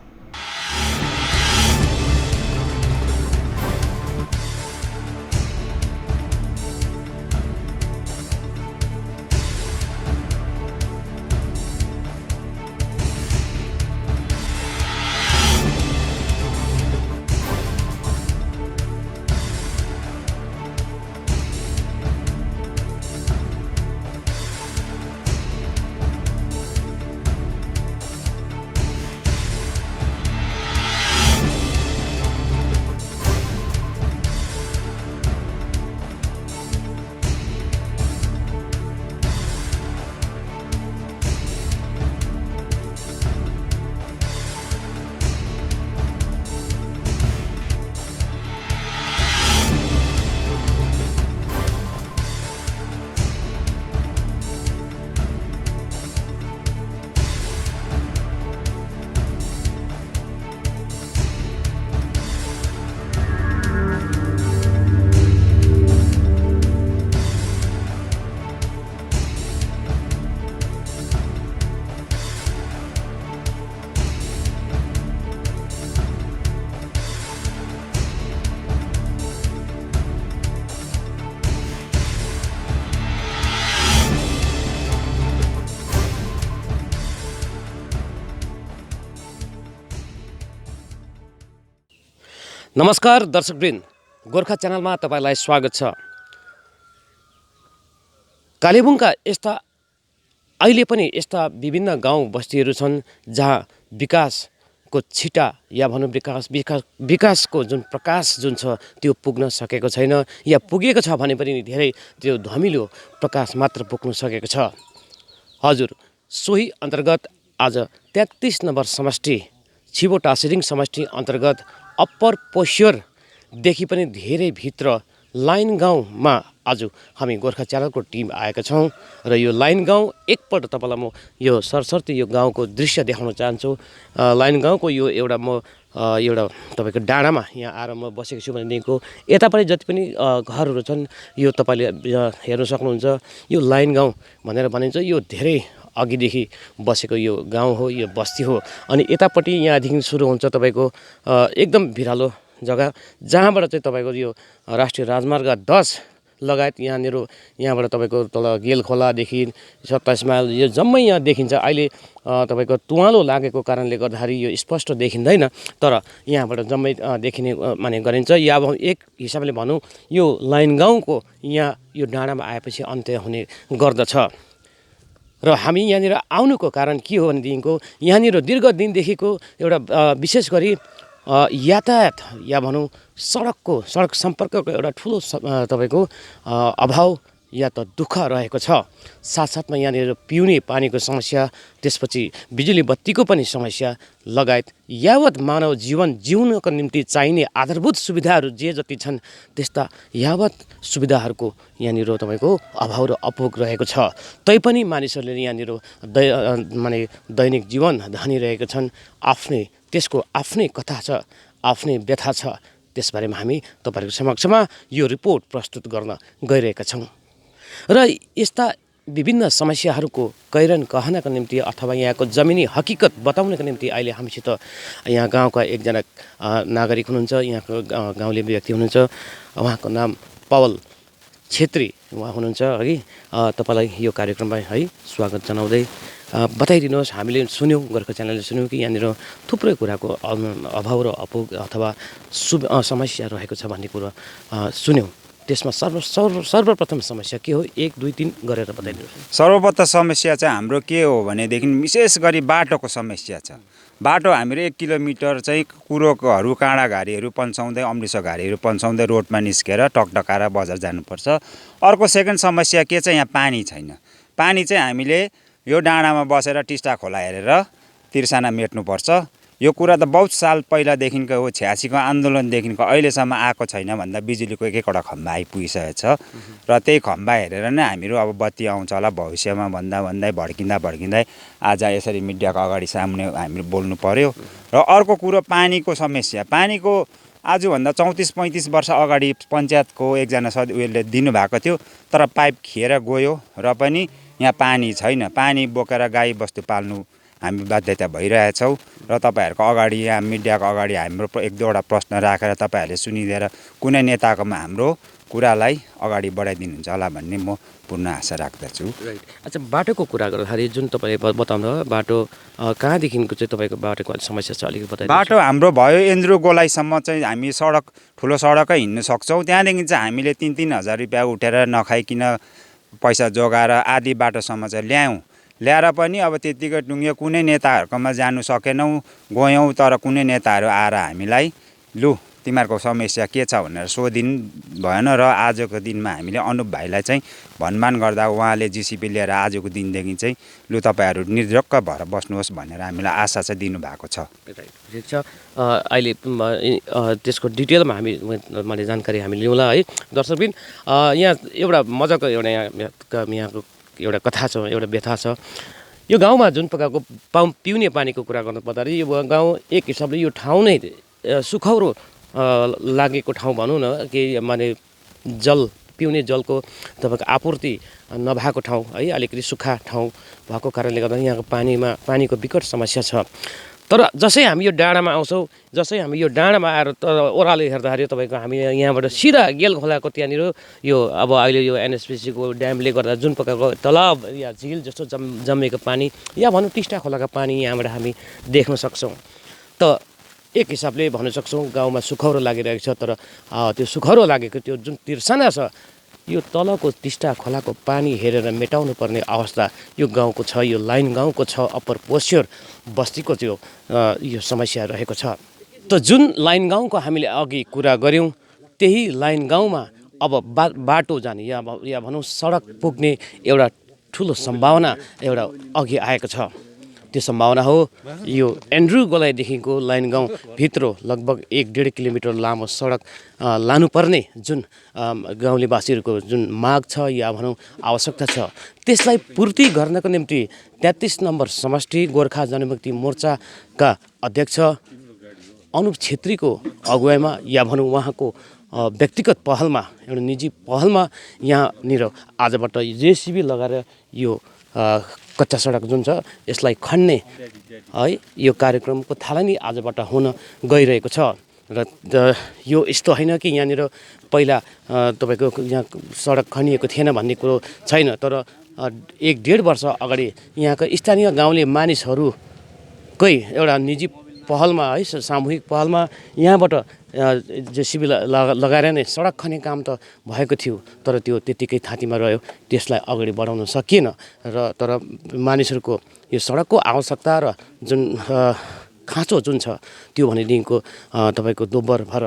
नमस्कार दर्शकवृन्द, गोर्खा च्यानलमा तपाईलाई स्वागत छ। कालेबुङका यस्ता अहिले पनि यस्ता विभिन्न गाउँ बस्तीहरू छन् जहाँ विकासको छिटा या भनौँ विकासको जुन प्रकाश जुन छ त्यो पुग्न सकेको छैन, या पुगेको छ भने पनि धेरै त्यो धमिलो प्रकाश मात्र पुग्न सकेको छ। हजुर, सोही अन्तर्गत आज 33 नम्बर समष्टि छिबो टासिडिङ समष्टि अन्तर्गत अप्पर पोसियरदेखि पनि धेरै भित्र लाइन गाउँमा आज हामी गोर्खा च्यानलको टिम आएका छौँ र यो लाइन गाउँ एकपल्ट तपाईँलाई म यो सरसर्ती यो गाउँको दृश्य देखाउन चाहन्छु। लाइन गाउँको यो एउटा तपाईँको डाँडामा यहाँ आएर म बसेको छु भनेदेखिको यतापट्टि जति पनि घरहरू छन् यो तपाईँले हेर्न सक्नुहुन्छ। यो लाइन गाउँ भनेर भनिन्छ। यो धेरै अघिदेखि बसेको यो गाउँ हो, यो बस्ती हो। अनि यतापट्टि यहाँदेखि सुरु हुन्छ तपाईँको एकदम भिरालो जग्गा, जहाँबाट चाहिँ तपाईँको यो राष्ट्रिय राजमार्ग 10 लगायत यहाँबाट तपाईँको तल गेल खोलादेखि 27 माइल यो जम्मै यहाँ देखिन्छ। अहिले तपाईँको तुवालो लागेको कारणले गर्दाखेरि यो स्पष्ट देखिँदैन, तर यहाँबाट जम्मै देखिने माने गरिन्छ। या अब एक हिसाबले भनौँ यो लाइन गाउँको यहाँ यो डाँडामा आएपछि अन्त्य हुने गर्दछ। र हामी यहाँनिर आउनुको कारण के हो भनेदेखिको यहाँनिर दीर्घ दिनदेखिको एउटा विशेष गरी यातायात या भनौँ सडक सम्पर्कको एउटा ठुलो तपाईँको अभाव या त दुःख रहेको छ। साथसाथमा यहाँनिर पिउने पानीको समस्या, त्यसपछि बिजुली बत्तीको पनि समस्या लगायत यावत मानव जीवन जिउनको निम्ति चाहिने आधारभूत सुविधाहरू जे जति छन् त्यस्ता यावत सुविधाहरूको यहाँनिर तपाईँको अभाव र अपुग रहेको छ। तैपनि मानिसहरूले यहाँनिर माने दैनिक जीवन धानिरहेका छन्। त्यसको आफ्नै कथा छ, आफ्नै व्यथा छ। त्यसबारेमा हामी तपाईँहरूको समक्षमा यो रिपोर्ट प्रस्तुत गर्न गइरहेका छौँ। र यस्ता विभिन्न समस्याहरूको कैरन कहनका निम्ति अथवा यहाँको जमिनी हकीकत बताउनका निम्ति अहिले हामीसित यहाँ गाउँका एकजना नागरिक हुनुहुन्छ, यहाँको गाउँले व्यक्ति हुनुहुन्छ। उहाँको नाम पवल छेत्री उहाँ हुनुहुन्छ। है तपाईँलाई यो कार्यक्रममा है स्वागत जनाउँदै बताइदिनुहोस्। हामीले सुन्यौँ, गोर्खा च्यानलले सुन्यौँ कि यहाँनिर थुप्रै कुराको अभाव र अपुग अथवा समस्या रहेको छ भन्ने कुरो सुन्यौँ। त्यसमा सर्वप्रथम समस्या के हो, 1, 2, 3 गरेर बताइदिनुहोस्। सर्वप्रथम समस्या चाहिँ हाम्रो के हो भनेदेखि विशेष गरी बाटोको समस्या छ। बाटो हाम्रो 1 किलोमिटर चाहिँ कुरोहरू काँडाघारीहरू पन्साउँदै अम्लिसो घारीहरू पन्साउँदै रोडमा निस्केर टकटकाएर बजार जानुपर्छ। अर्को सेकेन्ड समस्या के चाहिँ यहाँ पानी छैन। पानी चाहिँ हामीले यो डाँडामा बसेर टिस्टा खोला हेरेर तिर्साना मेट्नुपर्छ। यो कुरा त बहुत साल पहिलादेखिको हो, 86को आन्दोलनदेखिको अहिलेसम्म आएको छैन भन्दा बिजुलीको एक-एकवटा खम्बा आइपुगिसकेको छ। र त्यही खम्बा हेरेर नै हामीहरू अब बत्ती आउँछ होला भविष्यमा भन्दै भड्किँदै आज यसरी मिडियाको अगाडि सामने हामी बोल्नु पर्यो। र अर्को कुरो पानीको समस्या। पानीको आजभन्दा 34-35 वर्ष अगाडि पञ्चायतको एकजना उयोले दिनुभएको थियो, तर पाइप खिएर गयो र पनि यहाँ पानी छैन। पानी बोकेर गाई बस्तु पाल्नु हामी बाध्यता भइरहेछौँ। र तपाईँहरूको अगाडि यहाँ मिडियाको अगाडि हाम्रो 1-2वटा प्रश्न राखेर तपाईँहरूले सुनिदिएर कुनै नेताकोमा हाम्रो कुरालाई अगाडि बढाइदिनुहुन्छ होला भन्ने म पूर्ण आशा राख्दछु। अच्छा, बाटोको कुरा गर्दाखेरि जुन तपाईँले बताउनु बाटो कहाँदेखिको चाहिँ तपाईँको बाटोको समस्या छ अलिकति बताइदिनु। बाटो हाम्रो भयो एन्द्रो गोलाईसम्म चाहिँ हामी ठुलो सडकै हिँड्न सक्छौँ। त्यहाँदेखि चाहिँ हामीले 3-3 हजार रुपियाँ उठेर नखाइकन पैसा जोगाएर आधी बाटोसम्म चाहिँ ल्याएर पनि अब त्यत्तिकै टुङ्ग्यो। कुनै नेताहरूकोमा जानु सकेनौँ, गयौँ, तर कुनै नेताहरू आएर हामीलाई लु तिमीहरूको समस्या के छ भनेर सोधिनु भएन। र आजको दिनमा हामीले अनुप भाइलाई चाहिँ भन्मान गर्दा उहाँले जिसिपी लिएर आजको दिनदेखि चाहिँ लु तपाईँहरू निर्धक्क भएर बस्नुहोस् भनेर हामीलाई आशा चाहिँ दिनुभएको छ। ठिक छ, अहिले त्यसको डिटेलमा मैले जानकारी हामी लिउँला है। दर्शकबिन, यहाँ एउटा मजाको यहाँको एउटा कथा छ, एउटा व्यथा छ। यो गाउँमा जुन प्रकारको पिउने पानीको कुरा गर्नु पर्दाखेरि यो गाउँ एक हिसाबले यो ठाउँ नै सुखौरो लागेको ठाउँ भनौँ न, कि माने पिउने जलको तपाईँको आपूर्ति नभएको ठाउँ है, अलिकति सुक्खा ठाउँ भएको कारणले गर्दा यहाँको पानीको विकट समस्या छ। तर जसै हामी यो डाँडामा आउँछौँ, जसै हामी यो डाँडामा आएर ओह्रालो हेर्दाखेरि तपाईँको हामी यहाँबाट सिधा गेल खोलाको त्यहाँनिर यो अब अहिले यो एनएचपिसीको ड्यामले गर्दा जुन प्रकारको तलाब या झिल जस्तो जमेको पानी या भनौँ टिस्टा खोलाका पानी यहाँबाट हामी देख्न सक्छौँ। त एक हिसाबले भन्न सक्छौँ गाउँमा सुखौरो लागिरहेको छ। तर त्यो सुखौरो लागेको त्यो जुन तिर्सना छ, यो तलको टिस्टा खोलाको पानी हेरेर मेटाउनु पर्ने अवस्था यो गाउँको छ। यो लाइन गाउँको छ, अप्पर पोस्योर बस्तीको त्यो यो समस्या रहेको छ। त जुन लाइन गाउँको हामीले अघि कुरा गऱ्यौँ, त्यही लाइन गाउँमा अब बाटो जाने या भनौँ सडक पुग्ने एउटा ठुलो सम्भावना एउटा अघि आएको छ। त्यो सम्भावना हो यो एन्ड्रु गोलाईदेखिको लाइन गाउँ भित्र लगभग 1-1.5 किलोमिटर लामो सडक लानुपर्ने जुन गाउँलेवासीहरूको जुन माग छ या भनौँ आवश्यकता छ, त्यसलाई पूर्ति गर्नको निम्ति 33 नम्बर समष्टि गोर्खा जनमुक्ति मोर्चाका अध्यक्ष अनुप छेत्रीको अगुवाईमा या भनौँ उहाँको व्यक्तिगत पहलमा, एउटा निजी पहलमा यहाँनिर आजबाट जेसिबी लगाएर यो कच्चा सडक जुन छ यसलाई खन्ने है यो कार्यक्रमको थालनी आजबाट हुन गइरहेको छ। र यो यस्तो होइन कि यहाँनिर पहिला तपाईँको यहाँ सडक खनिएको थिएन भन्ने कुरो छैन, तर 1-1.5 वर्ष अगाडि यहाँका स्थानीय गाउँले मानिसहरूकै एउटा निजी पहलमा है सामूहिक पहलमा यहाँबाट जेसिबी लगाएर नै सडक खन्ने काम त भएको थियो, तर त्यो त्यत्तिकै थाँतीमा रह्यो, त्यसलाई अगाडि बढाउन सकिएन। र तर मानिसहरूको यो सडकको आवश्यकता र जुन खाँचो जुन छ त्यो भनेदेखिको तपाईँको दोब्बर भएर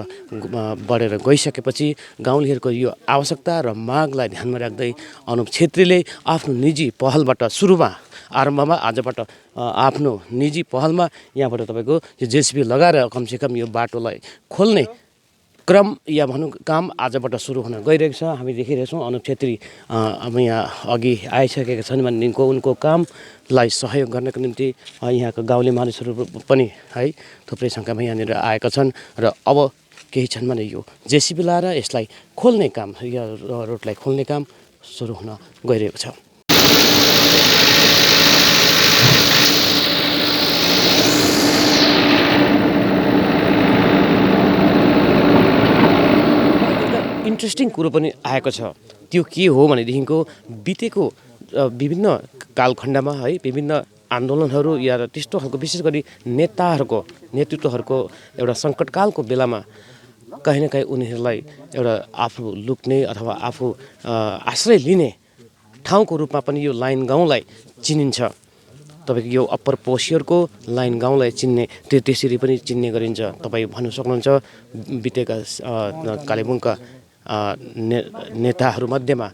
बढेर गइसकेपछि गाउँलेहरूको यो आवश्यकता र मागलाई ध्यानमा राख्दै अनुप छेत्रीले आफ्नो निजी पहलबाट सुरुमा आरम्भमा आजबाट आफ्नो निजी पहलमा यहाँबाट तपाईँको यो जेसिबी लगाएर कमसेकम यो बाटोलाई खोल्ने क्रम या भनौँ काम आजबाट सुरु हुन गइरहेको छ। हामी देखिरहेछौँ अनुप छेत्री अब यहाँ अघि आइसकेका छन् भनेदेखिको उनको कामलाई सहयोग गर्नको निम्ति यहाँका गाउँले मानिसहरू पनि है थुप्रै सङ्ख्यामा यहाँनिर आएका छन्। र अब केही छन् भने यो जेसिबी लाएर यसलाई खोल्ने काम या रोडलाई खोल्ने काम सुरु हुन गइरहेको छ। इन्ट्रेस्टिङ कुरो पनि आएको छ, त्यो के हो भनेदेखिको बितेको विभिन्न कालखण्डमा है विभिन्न आन्दोलनहरू या त्यस्तो खालको विशेष गरी नेतृत्वहरूको एउटा सङ्कटकालको बेलामा कहीँ न कहीँ उनीहरूलाई एउटा आफू लुक्ने अथवा आफू आश्रय लिने ठाउँको रूपमा पनि यो लाइन गाउँलाई चिनिन्छ। तपाईँको यो अप्पर पोसियरको लाइन गाउँलाई चिन्ने त्यसरी पनि चिन्ने गरिन्छ। तपाईँ भन्नु सक्नुहुन्छ बितेका कालेबुङका नेताहरूमध्येमा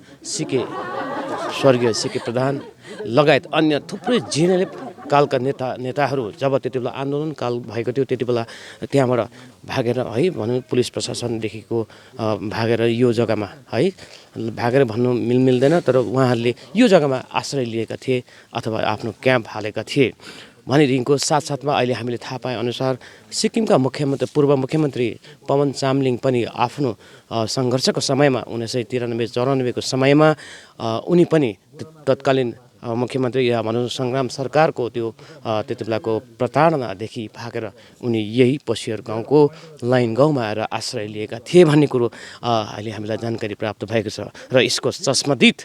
स्वर्गीय सिके प्रधान लगायत अन्य थुप्रै जिनले कालका नेताहरू जब त्यति बेला आन्दोलन काल भएको थियो त्यति बेला त्यहाँबाट भागेर है भनौँ पुलिस प्रशासनदेखिको भागेर यो जग्गामा है भागेर भन्नु मिल्दैन, तर उहाँहरूले यो जग्गामा आश्रय लिएका थिए अथवा आफ्नो क्याम्प हालेका थिए भनेदेखिको साथसाथमा अहिले हामीले थाहा पाए अनुसार सिक्किमका पूर्व मुख्यमन्त्री पवन चामलिङ पनि आफ्नो सङ्घर्षको समयमा 1993-94 को समयमा उनी पनि तत्कालीन मुख्यमन्त्री या भनौँ सङ्ग्राम सरकारको त्यो त्यति बेलाको प्रताडनादेखि भागेर उनी यही पोसियर गाउँको लाइन गाउँमा आएर आश्रय लिएका थिए भन्ने कुरो अहिले हामीलाई जानकारी प्राप्त भएको छ। र यसको चस्मदित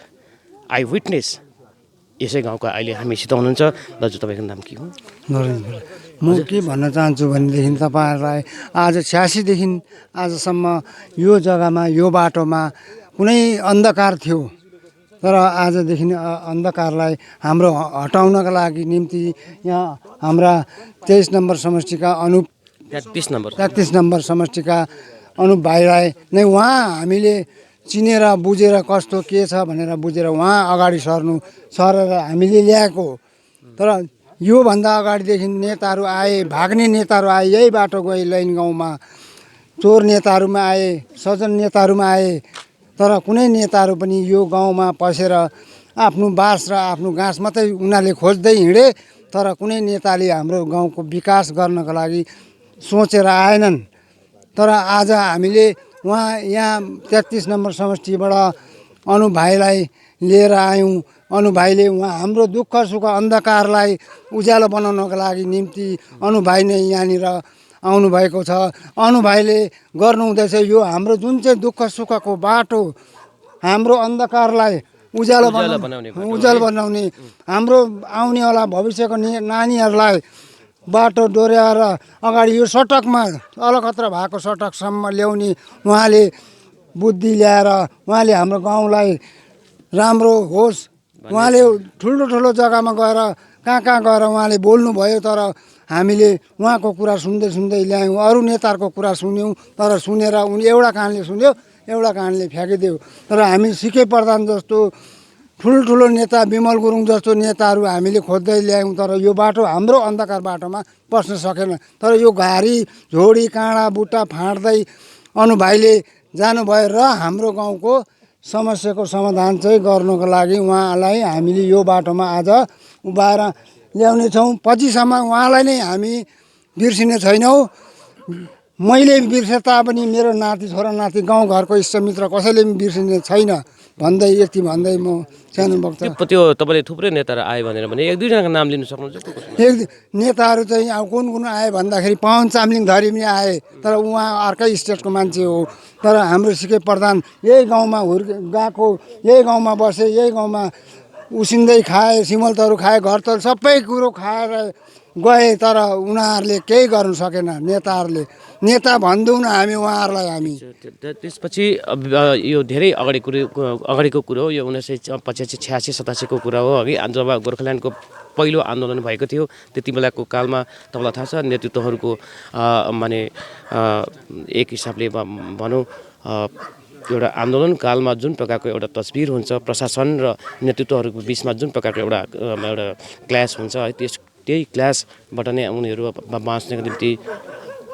आई विटनेस यसै गाउँका अहिले हामीसित हुनुहुन्छ। दाजु तपाईँको नाम के हो? नरेन्द्र। म के भन्न चाहन्छु भनेदेखि तपाईँहरूलाई आज 86 देखि आजसम्म यो जग्गामा यो बाटोमा कुनै अन्धकार थियो, तर आजदेखि अन्धकारलाई हाम्रो हटाउनका लागि निम्ति यहाँ हाम्रा 23 नम्बर समष्टिका 33 नम्बर समष्टिका अनुप भाइलाई नै उहाँ हामीले चिनेर बुझेर कस्तो के छ भनेर बुझेर उहाँ अगाडि सरेर हामीले ल्याएको। तर योभन्दा अगाडिदेखि नेताहरू आए, भाग्ने नेताहरू आए, यही बाटो गए लाइन गाउँमा, चोर नेताहरूमा आए, सज्जन नेताहरूमा आए, तर कुनै नेताहरू पनि यो गाउँमा पसेर आफ्नो बास र आफ्नो घाँस मात्रै उनीहरूले खोज्दै हिँडे, तर कुनै नेताले हाम्रो गाउँको विकास गर्नको लागि सोचेर आएनन्। तर आज हामीले यहाँ 33 नम्बर समष्टिबाट अनुप भाइलाई लिएर आयौँ। अनुप भाइले हाम्रो दुःख सुख अन्धकारलाई उज्यालो बनाउनको लागि निम्ति अनुप भाइ नै यहाँनिर आउनुभएको छ। अनुप भाइले गर्नुहुँदैछ यो हाम्रो जुन चाहिँ दुःख सुखको बाटो, हाम्रो अन्धकारलाई उज्यालो बनाउने, हाम्रो आउनेवाला भविष्यको नानीहरूलाई बाटो डोर्याएर अगाडि यो सडकमा अलकत्र भएको सडकसम्म ल्याउने उहाँले बुद्धि ल्याएर उहाँले हाम्रो गाउँलाई राम्रो होस्, उहाँले ठुलो जग्गामा गएर कहाँ गएर उहाँले बोल्नुभयो, तर हामीले उहाँको कुरा सुन्दै ल्यायौँ। अरू नेताहरूको कुरा सुन्यौँ, तर सुनेर उनी एउटा कानले सुन्यो, एउटा कानले फ्याँकिदियो। तर हामी सिके प्रधान जस्तो ठुलो नेता, विमल गुरुङ जस्तो नेताहरू हामीले खोज्दै ल्यायौँ, तर यो बाटो हाम्रो अन्धकार बाटोमा पस्न सकेन। तर यो घारी झोडी काँडा बुट्टा फाँड्दै अनुप भाइले जानुभयो र हाम्रो गाउँको समस्याको समाधान चाहिँ गर्नको लागि उहाँलाई हामीले यो बाटोमा आज उभाएर ल्याउने छौँ। पछिसम्म उहाँलाई नै हामी बिर्सिने छैनौँ। मैले बिर्से तापनि मेरो नाति छोरा नाति गाउँघरको इष्टमित्र कसैले पनि बिर्सिने छैन भन्दै यति भन्दै म सानो वक्ता त्यो तपाईँले थुप्रै नेताहरू आयो भनेर भने एक दुईजनाको नाम लिनु सक्नुहुन्छ? एक नेताहरू चाहिँ अब कुन कुन आए भन्दाखेरि पवन चामलिङ धरी पनि आए, तर उहाँ अर्कै स्टेटको मान्छे हो। तर हाम्रो सिके प्रधान यही गाउँमा गएको, यही गाउँमा बसे, यही गाउँमा उसिन्दै खाए, सिमलतरू खाए, घरतर सबै कुरो खाएर गए, तर उनीहरूले केही गर्नु सकेन। नेता भन्दैनौँ हामी उहाँहरूलाई। हामी त्यसपछि यो धेरै अगाडिको कुरो हो, यो 1985, 86, 87को कुरा हो अघि जब गोर्खाल्यान्डको पहिलो आन्दोलन भएको थियो। त्यति बेलाको कालमा तपाईँलाई थाहा छ नेतृत्वहरूको माने एक हिसाबले भनौँ एउटा आन्दोलन कालमा जुन प्रकारको एउटा तस्बिर हुन्छ प्रशासन र नेतृत्वहरूको बिचमा जुन प्रकारको एउटा क्ल्यास हुन्छ है, त्यही क्ल्यासबाट नै उनीहरू बाँच्नको निम्ति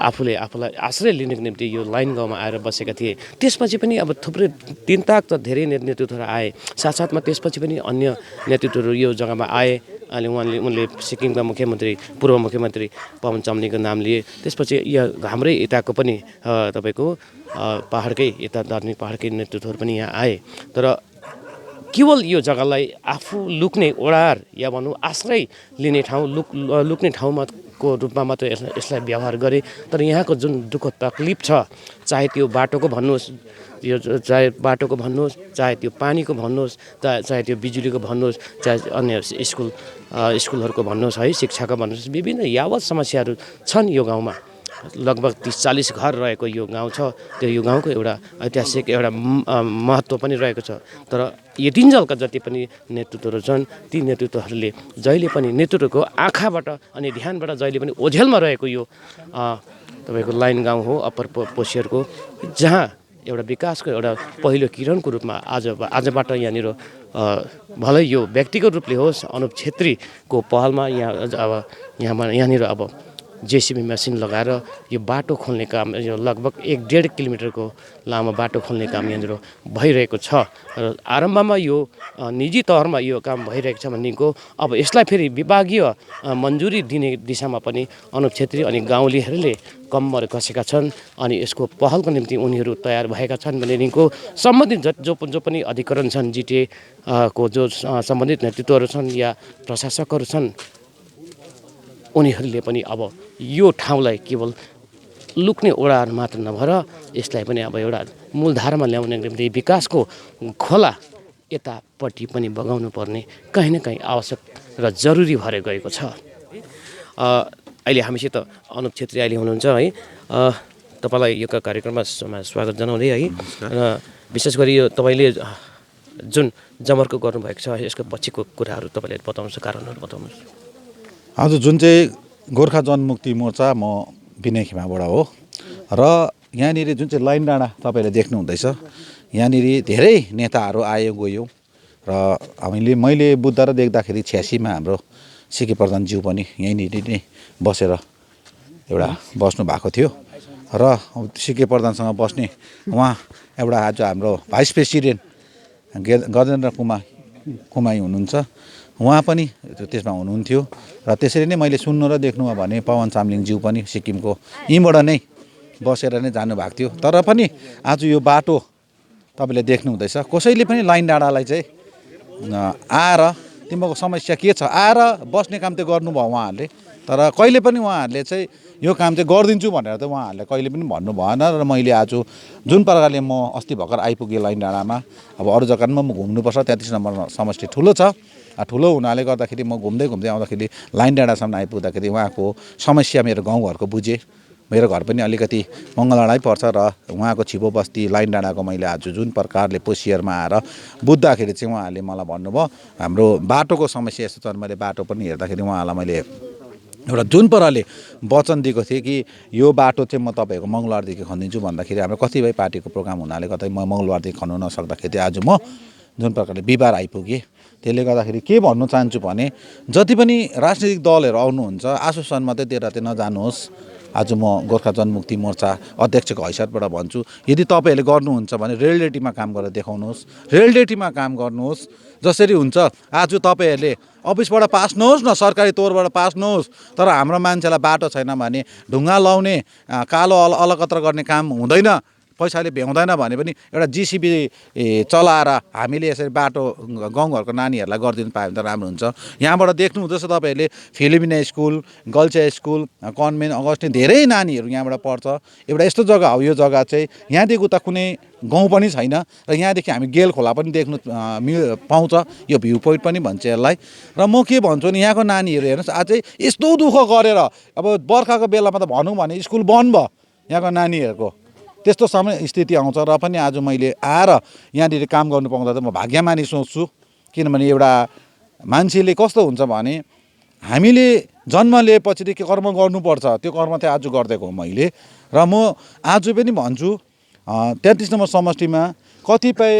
आफूलाई आश्रय लिनको निम्ति यो लाइन गाउँमा आएर बसेका थिए। त्यसपछि पनि अब थुप्रै 3 ताक त धेरै नेतृत्वहरू आए, साथसाथमा त्यसपछि पनि अन्य नेतृत्वहरू यो जग्गामा आए। अनि उनले सिक्किमका पूर्व मुख्यमन्त्री पवन चामलिङको नाम लिए। त्यसपछि हाम्रै यताको पनि तपाईँको पहाडकै यता दार्जिलिङ पहाडकै नेतृत्वहरू पनि यहाँ आए। तर केवल यो जग्गालाई आफू लुक्ने ओडार या भनौँ आश्रय लिने ठाउँ लुक्ने ठाउँमा को रूपमा मात्र यसलाई व्यवहार गरे। तर यहाँको जुन दुःख तकलिफ छ, चाहे त्यो बाटोको भन्नुहोस्, चाहे त्यो पानीको भन्नुहोस्, चाहे त्यो बिजुलीको भन्नुहोस्, चाहे अन्य स्कुलहरूको भन्नुहोस् है, शिक्षाको भन्नुहोस्, विभिन्न यावत समस्याहरू छन् यो गाउँमा। लगभग 30-40 घर रहेको यो गाउँ छ। त्यो यो गाउँको एउटा ऐतिहासिक एउटा महत्त्व पनि रहेको छ। तर यतिन्जेलका जति पनि नेतृत्वहरू छन्, ती नेतृत्वहरूले जहिले पनि नेतृत्वको आँखाबाट अनि ध्यानबाट जहिले पनि ओझेलमा रहेको यो तपाईँको लाइन गाउँ हो, अप्पर पोसियरको, जहाँ एउटा विकासको एउटा पहिलो किरणको रूपमा आजबाट यहाँनिर भलै यो व्यक्तिगत रूपले होस्, अनुप छेत्रीको पहलमा यहाँनिर अब जेसिबी मेसिन लगाएर यो बाटो खोल्ने काम, यो लगभग 1.5 किलोमिटरको लामो बाटो खोल्ने काम यहाँनिर भइरहेको छ। र आरम्भमा यो निजी तहरमा यो काम भइरहेको छ भनेको अब यसलाई फेरि विभागीय मन्जुरी दिने दिशामा पनि अनुप छेत्री अनि गाउँलेहरूले कम्मर कसेका छन्। अनि यसको पहलको निम्ति उनीहरू तयार भएका छन् भनेदेखिको सम्बन्धित जो पनि अधिकरण छन्, जिटिए को जो सम्बन्धित नेतृत्वहरू छन् या प्रशासकहरू छन्, उनीहरूले पनि अब यो ठाउँलाई केवल लुक्ने ओडार मात्र नभएर यसलाई पनि अब एउटा मूलधारमा ल्याउने निम्ति विकासको खोला यतापट्टि पनि बगाउनु पर्ने कहीँ न कहीँ आवश्यक र जरुरी भएर गएको छ। अहिले हामीसित अनुप छेत्री अहिले हुनुहुन्छ है। तपाईँलाई यो कार्यक्रममा स्वागत जनाउँदै है। र विशेष गरी यो तपाईँले जुन जमर्को गर्नुभएको छ यसको पछिको कुराहरू तपाईँले बताउनुहोस्, कारणहरू बताउनुहोस्। हजुर, जुन चाहिँ गोर्खा जनमुक्ति मोर्चा म विनय खिमाबाट हो र यहाँनिर जुन चाहिँ लाइन डाँडा तपाईँले देख्नुहुँदैछ, यहाँनिर धेरै नेताहरू आयो गयो र मैले बुझ्दा र देख्दाखेरि 86 मा हाम्रो सिके प्रधानज्यू पनि यहीँनिर नै बसेर एउटा बस्नु भएको थियो र सिके प्रधानसँग बस्ने उहाँ एउटा आज हाम्रो भाइस प्रेसिडेन्ट गजेन्द्र कुमाई हुनुहुन्छ, उहाँ पनि त्यसमा हुनुहुन्थ्यो। र त्यसरी नै मैले सुन्नु र देख्नुमा भने पवन चामलिङज्यू पनि सिक्किमको यहीँबाट नै बसेर नै जानुभएको थियो। तर पनि आज यो बाटो तपाईँले देख्नुहुँदैछ, कसैले पनि लाइन डाँडालाई चाहिँ आएर तिम्रो समस्या के छ आएर बस्ने काम चाहिँ गर्नुभयो उहाँहरूले, तर कहिले पनि उहाँहरूले चाहिँ यो काम चाहिँ गरिदिन्छु भनेर त उहाँहरूले कहिले पनि भन्नु भएन। र मैले आज जुन प्रकारले म अस्ति भर्खर आइपुगेँ लाइन डाँडामा, अब अरू जग्गामा म घुम्नुपर्छ, 33 नम्बर समष्टि ठुलो छ, ठुलो हुनाले गर्दाखेरि म घुम्दै आउँदाखेरि लाइन डाँडासम्म आइपुग्दाखेरि उहाँको समस्या मेरो गाउँघरको बुझेँ। मेरो घर पनि अलिकति मङ्गलडाँडै पर्छ र उहाँको छिपो बस्ती लाइन डाँडाको मैले आज जुन प्रकारले पोसियरमा आएर बुझ्दाखेरि चाहिँ उहाँहरूले मलाई भन्नुभयो हाम्रो बाटोको समस्या यस्तो छ। मैले बाटो पनि हेर्दाखेरि उहाँलाई मैले एउटा जुन प्रकारले वचन दिएको थिएँ कि यो बाटो चाहिँ म तपाईँको मङ्गलबारदेखि खनिदिन्छु भन्दाखेरि हाम्रो कतिपय पार्टीको प्रोग्राम हुनाले गर्दा म मङ्गलबारदेखि खन्नु नसक्दाखेरि आज म जुन प्रकारले बिहिबार आइपुगेँ। त्यसले गर्दाखेरि के भन्नु चाहन्छु भने जति पनि राजनीतिक दलहरू आउनुहुन्छ आश्वासन मात्रै दिएर चाहिँ नजानुहोस्। आज म गोर्खा जनमुक्ति मोर्चा अध्यक्षको हैसियतबाट भन्छु, यदि तपाईँहरूले गर्नुहुन्छ भने रियालिटीमा काम गरेर देखाउनुहोस्, रियालिटीमा काम गर्नुहोस्। जसरी हुन्छ आज तपाईँहरूले अफिसबाट पास नहोस् न, सरकारी तौरबाट पास नहोस्, तर हाम्रो मान्छेलाई बाटो छैन भने ढुङ्गा लाउने कालो अलकत्र गर्ने काम हुँदैन, पैसाले भ्याउँदैन भने पनि एउटा जिसिबी चलाएर हामीले यसरी बाटो गाउँघरको नानीहरूलाई गरिदिनु पायो भने त राम्रो हुन्छ। यहाँबाट देख्नु हुँदैछ तपाईँहरूले Philomena school, गल्छा school, convent Augustine धेरै नानीहरू यहाँबाट पढ्छ। एउटा यस्तो जग्गा हो, यो जग्गा चाहिँ यहाँदेखि उता कुनै गाउँ पनि छैन र यहाँदेखि हामी गेल खोला पनि देख्नु पाउँछ, यो भ्यू पोइन्ट पनि भन्छ यसलाई। र म के भन्छु नि, यहाँको नानीहरू हेर्नुहोस् अझै यस्तो दुःख गरेर, अब बर्खाको बेलामा त भनौँ भने स्कुल बन्द भयो यहाँको नानीहरूको, त्यस्तो समय स्थिति आउँछ। र पनि आज मैले आएर यहाँनिर काम गर्नु पाउँदा त म भाग्यमानी सोच्छु, किनभने एउटा मान्छेले कस्तो हुन्छ भने हामीले जन्म लिएपछि कर्म गर्नुपर्छ, त्यो कर्म चाहिँ आज गरिदिएको हो मैले। र म आज पनि भन्छु 33 नम्बर समष्टिमा कतिपय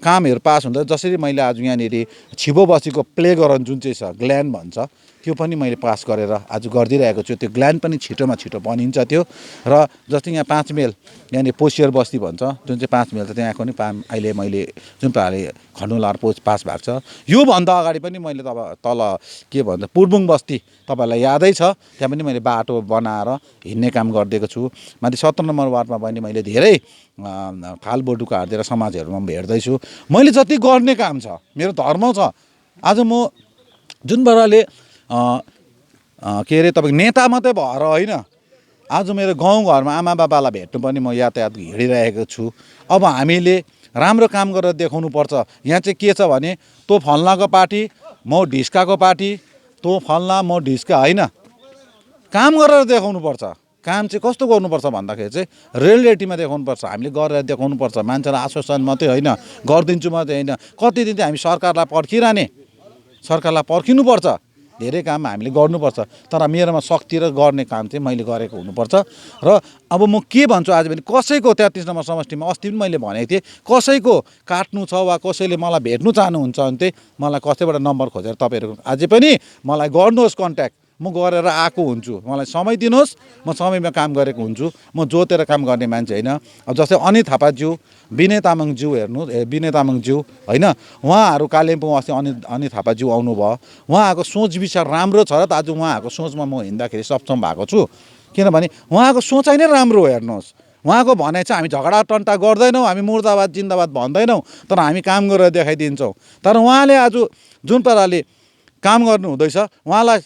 कामहरू पास हुँदा, जसरी मैले आज यहाँनिर छिबो बस्तीको प्ले ग्राउन्ड जुन चाहिँ छ ग्ल्यान्ड भन्छ, त्यो पनि मैले पास गरेर आज गरिदिइरहेको छु। त्यो ग्ल्यान्ड पनि छिटोमा छिटो बनिन्छ त्यो। र जस्तै यहाँ 5 माइल यहाँनिर पोसियर बस्ती भन्छ, जुन चाहिँ 5 माइल छ त्यहाँको नि अहिले मैले जुन प्रकारले खन्डुलार पास भएको छ, योभन्दा अगाडि पनि मैले तल के भन्छ पुर्बुङ बस्ती तपाईँहरूलाई यादै छ, त्यहाँ पनि मैले बाटो बनाएर हिँड्ने काम गरिदिएको छु। माथि 17 नम्बर वार्डमा पनि मैले धेरै फालबोटुका हालिदिएर समाजहरूमा भेट्दैछु। मैले जति गर्ने काम छ, मेरो धर्म छ। आज म जुन पाराले के अरे तपाईँको नेता मात्रै भएर होइन, आज मेरो गाउँघरमा आमा बाबालाई भेट्नु पनि म यातायात हिँडिरहेको छु। अब हामीले राम्रो काम गरेर देखाउनुपर्छ। यहाँ चाहिँ के छ भने तँ फल्नाको पार्टी, म ढिस्काको पार्टी, तँ फल्ना म ढिस्का होइन, काम गरेर देखाउनुपर्छ। काम चाहिँ कस्तो गर्नुपर्छ भन्दाखेरि चाहिँ रियालिटीमा देखाउनुपर्छ, हामीले गरेर देखाउनुपर्छ। मान्छेलाई आश्वासन मात्रै होइन, गरिदिन्छु मात्रै होइन, कति दिन चाहिँ हामी सरकारलाई पर्खिरहने, सरकारलाई पर्खिनुपर्छ, धेरै काम हामीले गर्नुपर्छ। तर मेरोमा शक्ति र गर्ने काम चाहिँ मैले गरेको हुनुपर्छ। र अब म के भन्छु आज पनि, कसैको 33 नम्बर समष्टिमा अस्ति पनि मैले भनेको थिएँ, कसैको काट्नु छ वा कसैले मलाई भेट्नु चाहनुहुन्छ भने चाहिँ मलाई कसैबाट नम्बर खोजेर तपाईँहरू अझै पनि मलाई गर्नुहोस् कन्ट्याक्ट, म गरेर आएको हुन्छु। मलाई समय दिनुहोस्, म समयमा काम गरेको हुन्छु। म जोतेर काम गर्ने मान्छे होइन। अब जस्तै अनित थापाज्यू, विनय तामाङज्यू हेर्नु, विनय तामाङज्यू होइन, उहाँहरू कालिम्पोङ अस्ति अनित थापाज्यू आउनुभयो, उहाँहरूको सोच विचार राम्रो छ र त आज उहाँहरूको सोचमा म हिँड्दाखेरि सक्षम भएको छु। किनभने उहाँको सोचाइ नै राम्रो हो। हेर्नुहोस्, उहाँको भनाइ चाहिँ हामी झगडा टन्टा गर्दैनौँ, हामी मुर्दाबाद जिन्दाबाद भन्दैनौँ, तर हामी काम गरेर देखाइदिन्छौँ। तर उहाँले आज जुन पाराले काम गर्नु हुँदैछ, उहाँलाई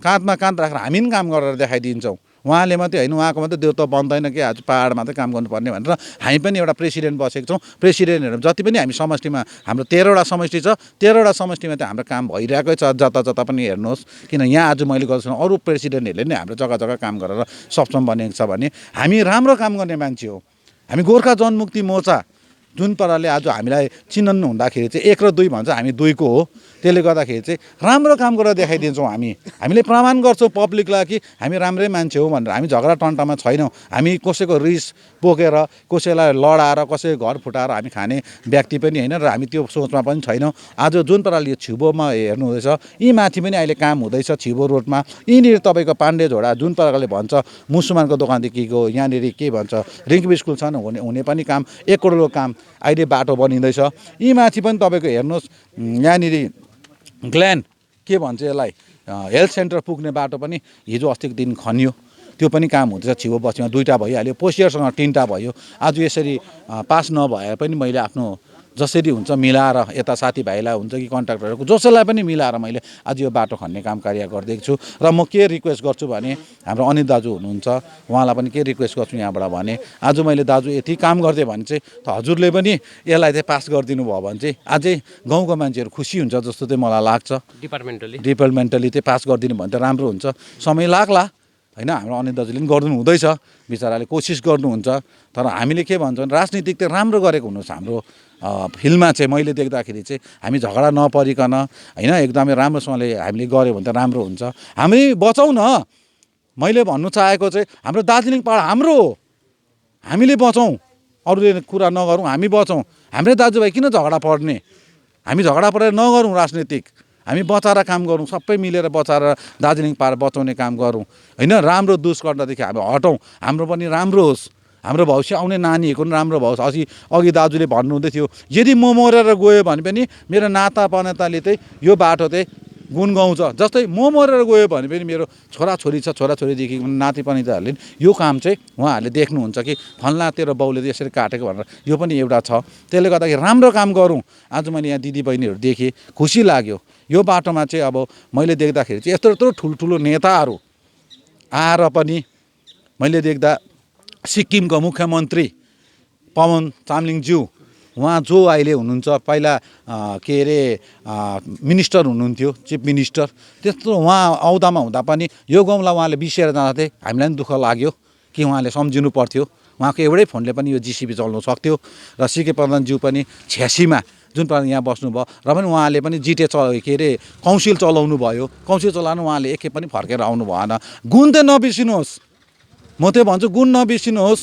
काँधमा काँध राखेर हामी पनि काम गरेर देखाइदिन्छौँ। उहाँले मात्रै होइन, उहाँको मात्रै देउ त बन्दैन कि आज पाहाडमा चाहिँ काम गर्नुपर्ने भनेर हामी पनि एउटा प्रेसिडेन्ट बसेको छौँ। प्रेसिडेन्टहरू जति पनि हामी समष्टिमा, हाम्रो 13वटा समष्टि छ, 13वटा समष्टिमा चाहिँ हाम्रो काम भइरहेकै छ जता जता पनि हेर्नुहोस्। किन यहाँ आज मैले गर्छु अरू प्रेसिडेन्टहरूले नै हाम्रो जग्गा जग्गा काम गरेर सक्षम बनेको छ भने हामी राम्रो काम गर्ने मान्छे हो। हामी गोर्खा जनमुक्ति मोर्चा जुन पाराले आज हामीलाई चिन्हनु हुँदाखेरि चाहिँ 1 र 2 भन्छ, हामी 2 को हो। त्यसले गर्दाखेरि चाहिँ राम्रो काम गरेर देखाइदिन्छौँ। हामीले प्रमाण गर्छौँ पब्लिकलाई कि हामी राम्रै मान्छे हो भनेर। हामी झगडा टन्टामा छैनौँ, हामी कसैको रिस पोकेर, कसैलाई लडाएर, कसैको घर फुटाएर हामी खाने व्यक्ति पनि होइन र हामी त्यो सोचमा पनि छैनौँ। आज जुन पाराले यो छिबोमा हेर्नु हुँदैछ, यी माथि पनि अहिले काम हुँदैछ छिबो रोडमा। यहीँनिर तपाईँको पाण्डे झोडा जुन प्रकारले भन्छ मुसलमानको दोकानदेखिको यहाँनिर के भन्छ रिङ्किब स्कुल छन्, हुने पनि काम 1 करोडको काम अहिले बाटो बनिँदैछ। यी माथि पनि तपाईँको हेर्नुहोस्, यहाँनिर ग्ल्यान्ड के भन्छ यसलाई हेल्थ सेन्टर पुग्ने बाटो पनि हिजो अस्तिको दिन खनियो, त्यो पनि काम हुँदैछ। छिबो बस्तीमा 2टा भइहाल्यो, पोसियरसँग 3टा भयो। आज यसरी पास नभए पनि मैले आफ्नो जसरी हुन्छ मिलाएर, यता साथीभाइलाई हुन्छ कि कन्ट्राक्टरहरूको जसैलाई पनि मिलाएर मैले आज यो बाटो खन्ने काम कार्य गरिदिएको छु। र म के रिक्वेस्ट गर्छु भने, हाम्रो अनित दाजु हुनुहुन्छ, उहाँलाई पनि के रिक्वेस्ट गर्छु यहाँबाट भने, आज मैले दाजु यति काम गरिदिएँ भने चाहिँ त हजुरले पनि यसलाई चाहिँ पास गरिदिनु भयो भने चाहिँ अझै गाउँको मान्छेहरू खुसी हुन्छ जस्तो चाहिँ मलाई लाग्छ। डिपार्टमेन्टली चाहिँ पास गरिदिनु भने त राम्रो हुन्छ। समय लाग्ला होइन, हाम्रो अनित दाजुले पनि गरिदिनु हुँदैछ, बिचराले कोसिस गर्नुहुन्छ। तर हामीले के भन्छौँ, राजनीतिक चाहिँ राम्रो गरेको हुनुहोस्। हाम्रो फिल्डमा चाहिँ मैले देख्दाखेरि चाहिँ हामी झगडा नपरिकन होइन, एकदमै राम्रोसँगले हामीले गऱ्यो भने त राम्रो हुन्छ। हामी बचाउँ न, मैले भन्नु चाहेको चाहिँ हाम्रो दार्जिलिङ पाहाड हाम्रो हो, हामीले बचाउँ, अरूले कुरा नगरौँ, हामी बचाउँ। हाम्रै दाजुभाइ किन झगडा पर्ने, हामी झगडा परेर नगरौँ राजनीतिक। हामी बचाएर काम गरौँ, सबै मिलेर बचाएर दार्जिलिङ पार बचाउने काम गरौँ होइन। राम्रो दुष्कर्मदेखि हामी हटौँ, हाम्रो पनि राम्रो होस्, हाम्रो भविष्य आउने नानीहरूको पनि राम्रो होस्। अघि दाजुले भन्नुहुँदै थियो यदि म मरेर गयो भने पनि मेरो नाता पनाताले चाहिँ यो बाटो चाहिँ गुनगाउँछ। जस्तै म मरेर गयो भने पनि मेरो छोराछोरी छ, छोराछोरीदेखि नाति पनिताहरूले यो काम चाहिँ उहाँहरूले देख्नुहुन्छ कि फल्ना तेरो बाउले यसरी काटेको भनेर यो पनि एउटा छ। त्यसले गर्दाखेरि राम्रो काम गरौँ। आज मैले यहाँ दिदीबहिनीहरू देखेँ, खुसी लाग्यो। यो बाटोमा चाहिँ अब मैले देख्दाखेरि चाहिँ यत्रो यत्रो ठुल्ठुलो नेताहरू आएर पनि मैले देख्दा सिक्किमको मुख्यमन्त्री पवन चामलिङज्यू उहाँ जो अहिले हुनुहुन्छ, पहिला के अरे मिनिस्टर हुनुहुन्थ्यो, चिफ मिनिस्टर, त्यस्तो उहाँ औदामा हुँदा पनि यो गाउँलाई उहाँले बिर्सिएर जाँदा चाहिँ हामीलाई पनि दुःख लाग्यो कि उहाँले सम्झिनु पर्थ्यो। उहाँको एउटै फोनले पनि यो जिसिबी चल्नु सक्थ्यो। र सिके प्रधानज्यू पनि 86मा जुन प्रकार यहाँ बस्नुभयो र पनि उहाँले पनि जिटे के अरे काउन्सिल चलाउनु भयो। काउन्सिल चलाउनु उहाँले एकै पनि फर्केर आउनु भएन। गुण चाहिँ नबिर्सिनुहोस्, म चाहिँ भन्छु गुण नबिर्सिनुहोस्।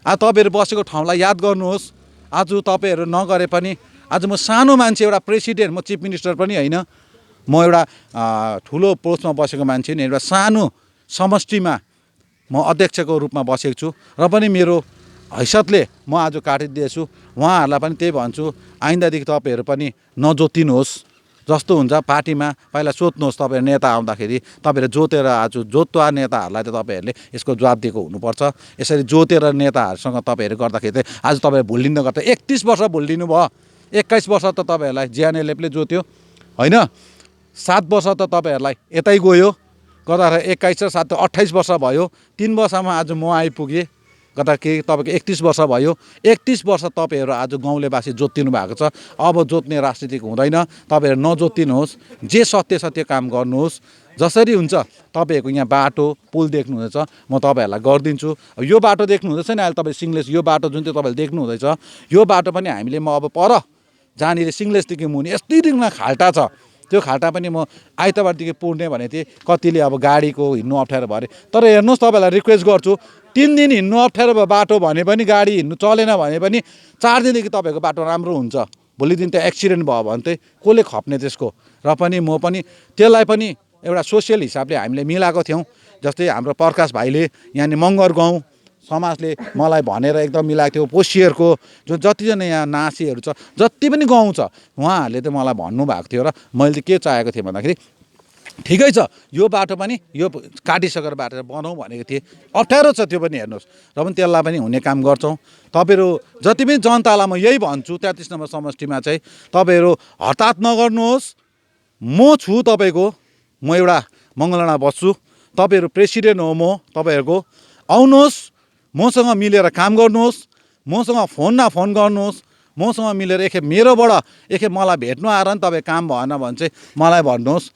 तपाईँहरू बसेको ठाउँलाई याद गर्नुहोस्। आज तपाईँहरू नगरे पनि आज म सानो मान्छे, एउटा प्रेसिडेन्ट, म चिफ मिनिस्टर पनि होइन, म एउटा ठुलो पोस्टमा बसेको मान्छे नि, एउटा सानो समष्टिमा म अध्यक्षको रूपमा बसेको छु र पनि मेरो हैसियतले म आज काटिदिएछु। उहाँहरूलाई पनि त्यही भन्छु, आइन्दादेखि तपाईँहरू पनि नजोतिनुहोस्। जस्तो हुन्छ पार्टीमा पहिला सोध्नुहोस्, तपाईँहरू नेता आउँदाखेरि तपाईँहरू जोतेर आज जोतुवा नेताहरूलाई त तपाईँहरूले यसको जवाब दिएको हुनुपर्छ। यसरी जोतेर नेताहरूसँग तपाईँहरू गर्दाखेरि चाहिँ आज तपाईँहरू भुलिँदै गर्दा 31 वर्ष भुलिनु भयो। 21 वर्ष त तपाईँहरूलाई जिएनएलएफले जोत्यो होइन, 7 वर्ष त तपाईँहरूलाई यतै गयो गर्दाखेरि 21 र 7 28 वर्ष भयो। 3 वर्षमा आज म आइपुगेँ गर्दाखेरि तपाईँको 31 वर्ष भयो। 31 वर्ष तपाईँहरू आज गाउँलेवासी जोतिनु भएको छ। अब जोत्ने राजनीतिक हुँदैन। तपाईँहरू नजोतिनुहोस्, जे सत्य सत्य काम गर्नुहोस्। जसरी हुन्छ तपाईँहरूको यहाँ बाटो पुल देख्नुहुँदैछ, म तपाईँहरूलाई गरिदिन्छु। यो बाटो देख्नुहुँदैछ नि अहिले तपाईँ सिङ्गलेस, यो बाटो जुन चाहिँ तपाईँले देख्नुहुँदैछ यो बाटो पनि हामीले म अब पर जहाँनिर सिङ्गलेसदेखि मुनि यस्तै दिनमा खाल्टा छ, त्यो खाल्टा पनि म आइतबारदेखि पुर्ने भनेको थिएँ। कतिले अब गाडीको हिँड्नु अप्ठ्यारो भयो अरे, तर हेर्नुहोस् तपाईँलाई रिक्वेस्ट गर्छु, 3 दिन हिँड्नु अप्ठ्यारो भयो बाटो भने पनि, गाडी हिँड्नु चलेन भने पनि 4 दिनदेखि तपाईँको बाटो राम्रो हुन्छ। भोलि दिन त एक्सिडेन्ट भयो भने चाहिँ कसले खप्ने त्यसको। र पनि म पनि त्यसलाई पनि एउटा सोसियल हिसाबले हामीले मिलाएको थियौँ। जस्तै हाम्रो प्रकाश भाइले यहाँनिर मङ्गर गाउँ समाजले मलाई भनेर एकदम मिलाएको थियो। पोसियरको जो जतिजना यहाँ नासीहरू छ, जति पनि गाउँ छ, उहाँहरूले चाहिँ मलाई भन्नुभएको थियो र मैले के चाहेको थिएँ भन्दाखेरि ठिकै छ यो बाटो पनि यो काटिसकेर बाटो बनाउँ भनेको थिएँ। अप्ठ्यारो छ त्यो पनि हेर्नुहोस्, र पनि त्यसलाई पनि हुने काम गर्छौँ। तपाईँहरू जति पनि जनतालाई म यही भन्छु 33 नम्बर समष्टिमा चाहिँ तपाईँहरू हताहत नगर्नुहोस्। म छु तपाईँको, म एउटा मङ्गलडाँडा बस्छु, तपाईँहरू प्रेसिडेन्ट हो म तपाईँहरूको। आउनुहोस्, मसँग मिलेर काम गर्नुहोस्, मसँग फोन गर्नुहोस्, मसँग मिलेर एकखेप मेरोबाट एकखेप मलाई भेट्नु आएर नि तपाईँ काम भएन भने चाहिँ मलाई भन्नुहोस्।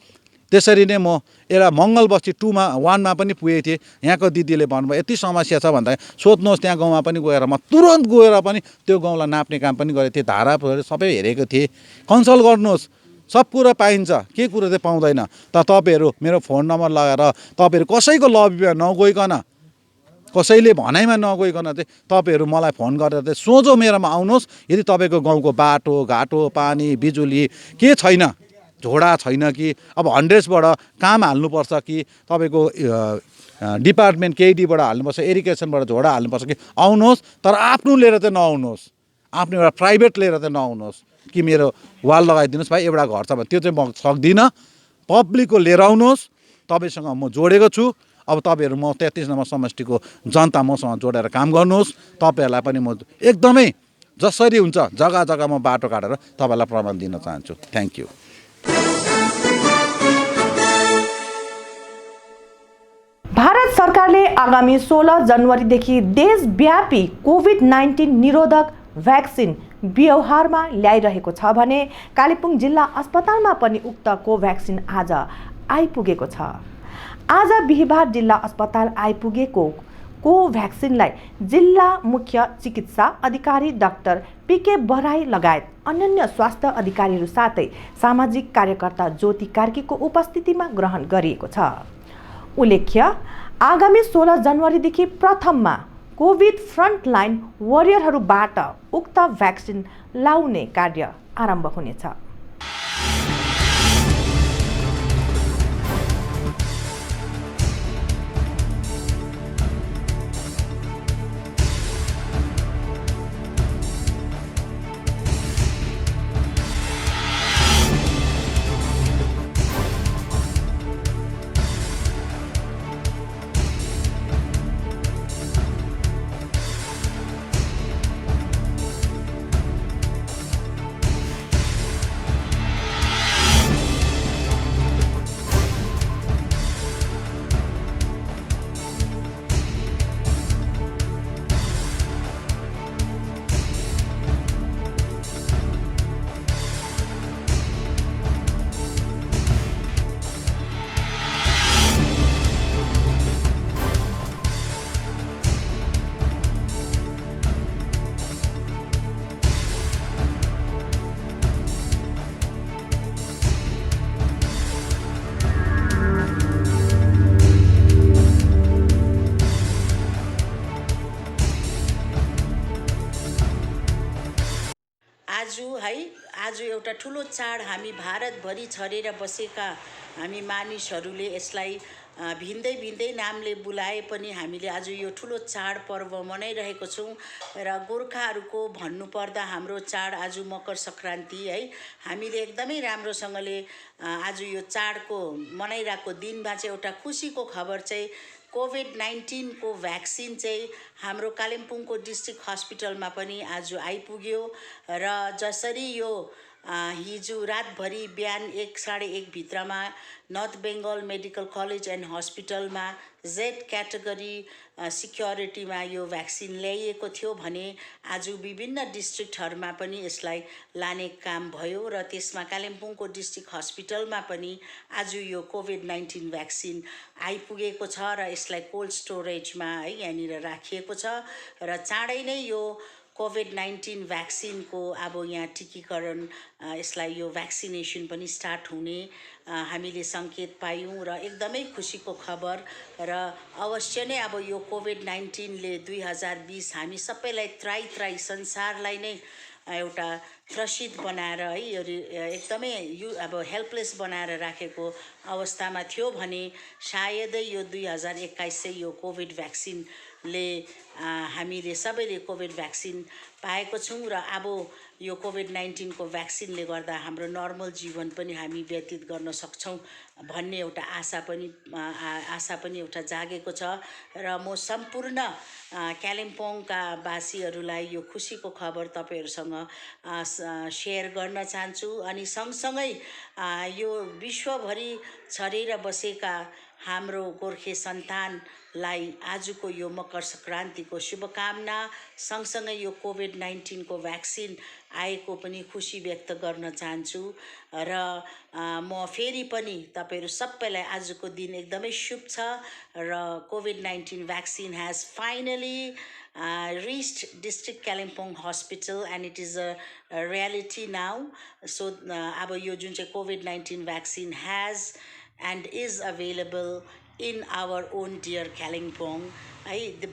त्यसरी नै म एउटा मङ्गल बस्ती 1मा पनि पुगेको थिएँ। यहाँको दिदीले भन्नुभयो यति समस्या छ भन्दा सोध्नुहोस्, त्यहाँ गाउँमा पनि गएर म तुरन्त गएर पनि त्यो गाउँलाई नाप्ने काम पनि गरेको थिएँ। धारा सबै हेरेको थिएँ। कन्सल्ट गर्नुहोस्, सब कुरा पाइन्छ, के कुरो चाहिँ पाउँदैन। त तपाईँहरू मेरो फोन नम्बर लगाएर तपाईँहरू कसैको लबीमा नगइकन, कसैले भनाइमा नगइकन चाहिँ तपाईँहरू मलाई फोन गरेर चाहिँ सोझो मेरोमा आउनुहोस्। यदि तपाईँको गाउँको बाटो घाटो पानी बिजुली के छैन, झोडा छैन कि अब 100बाट काम हाल्नुपर्छ कि तपाईँको डिपार्टमेन्ट केइडीबाट हाल्नुपर्छ, इरिगेसनबाट झोडा हाल्नुपर्छ कि आउनुहोस्। तर आफ्नो लिएर चाहिँ नआउनुहोस्, आफ्नो एउटा प्राइभेट लिएर चाहिँ नआउनुहोस् कि मेरो वाल लगाइदिनुहोस् भाइ एउटा घर छ भने त्यो चाहिँ म सक्दिनँ। पब्लिकको लिएर आउनुहोस्। तपाईँसँग म जोडेको छु। अब तपाईँहरू म 33 नम्बर समष्टिको जनता मसँग जोडेर काम गर्नुहोस्। तपाईँहरूलाई पनि म एकदमै जसरी हुन्छ जग्गा जग्गामा बाटो काटेर तपाईँलाई प्रमाण दिन चाहन्छु। Thank you. भारत सरकारले आगामी 16 जनवरीदेखि देशव्यापी कोभिड-19 निरोधक भ्याक्सिन व्यवहारमा ल्याइरहेको छ भने कालिम्पोङ जिल्ला अस्पतालमा पनि उक्त कोभ्याक्सिन आज आइपुगेको छ। आज बिहिबार जिल्ला अस्पताल आइपुगेको कोभ्याक्सिनलाई जिल्ला मुख्य चिकित्सा अधिकारी डाक्टर पीके बराई लगायत अन्य स्वास्थ्य अधिकारीहरू साथै सामाजिक कार्यकर्ता ज्योति कार्कीको उपस्थितिमा ग्रहण गरिएको छ। उल्लेख्य आगामी 16 जनवरीदेखि प्रथममा कोभिड फ्रन्टलाइन वरियरहरूबाट उक्त भ्याक्सिन लाउने कार्य आरम्भ हुनेछ। आज एउटा ठुलो चाड हामी भारतभरि छरेर बसेका हामी मानिसहरूले यसलाई भिन्दै भिन्दै नामले बुलाए पनि हामीले आज यो ठुलो चाडपर्व मनाइरहेको छौँ र गोर्खाहरूको भन्नुपर्दा हाम्रो चाड आज मकर सङ्क्रान्ति है। हामीले एकदमै राम्रोसँगले आज यो चाडको मनाइरहेको दिनमा चाहिँ एउटा खुसीको खबर चाहिँ कोभिड-19 को भ्याक्सिन चाहिँ हाम्रो कालिम्पोङको डिस्ट्रिक्ट हस्पिटलमा पनि आज आइपुग्यो र जसरी यो हिजो रातभरि बिहान 1:30 भित्रमा north Bengal medical college and हस्पिटलमा जेड क्याटेगोरी सिक्योरिटीमा यो भ्याक्सिन ल्याइएको थियो भने आज विभिन्न डिस्ट्रिक्टहरूमा पनि यसलाई लाने काम भयो र त्यसमा कालिम्पोङको डिस्ट्रिक्ट हस्पिटलमा पनि आज यो कोभिड-19 भ्याक्सिन आइपुगेको छ र यसलाई कोल्ड स्टोरेजमा है यहाँनिर राखिएको छ र चाँडै नै यो कोभिड-19 भ्याक्सिनको अब यहाँ टीकीकरण यसलाई यो भ्याक्सिनेसन पनि स्टार्ट हुने हामीले सङ्केत पायौँ र एकदमै खुसीको खबर र अवश्य नै अब यो कोभिड-19 ले 2020 हामी सबैलाई त्राई संसारलाई नै एउटा त्रसित बनाएर है यो एकदमै अब हेल्पलेस बनाएर राखेको अवस्थामा थियो भने सायदै यो 2021 चाहिँ यो कोभिड भ्याक्सिनले हामीले सबैले कोभिड भ्याक्सिन पाएको छौँ र अब यो कोभिड-19 को भ्याक्सिनले गर्दा हाम्रो नर्मल जीवन पनि हामी व्यतीत गर्न सक्छौँ भन्ने एउटा आशा पनि एउटा जागेको छ र म सम्पूर्ण कालिम्पोङका वासीहरूलाई यो खुसीको खबर तपाईहरुसँग शेयर गर्न चाहन्छु अनि सँगसँगै यो विश्वभरि छरेर बसेका हाम्रो गोर्खे सन्तानलाई आजको यो मकर संक्रान्तिको शुभकामना सँगसँगै यो कोभिड-19 को भ्याक्सिन आएको पनि खुसी व्यक्त गर्न चाहन्छु र म फेरि पनि तपाईहरु सबैलाई आजको दिन एकदमै शुभ छ र COVID-19 vaccine has finally reached district Kalimpong hospital and it is a reality now. So अब यो जुन चाहिँ COVID-19 vaccine has and is available in our own dear Kalimpong.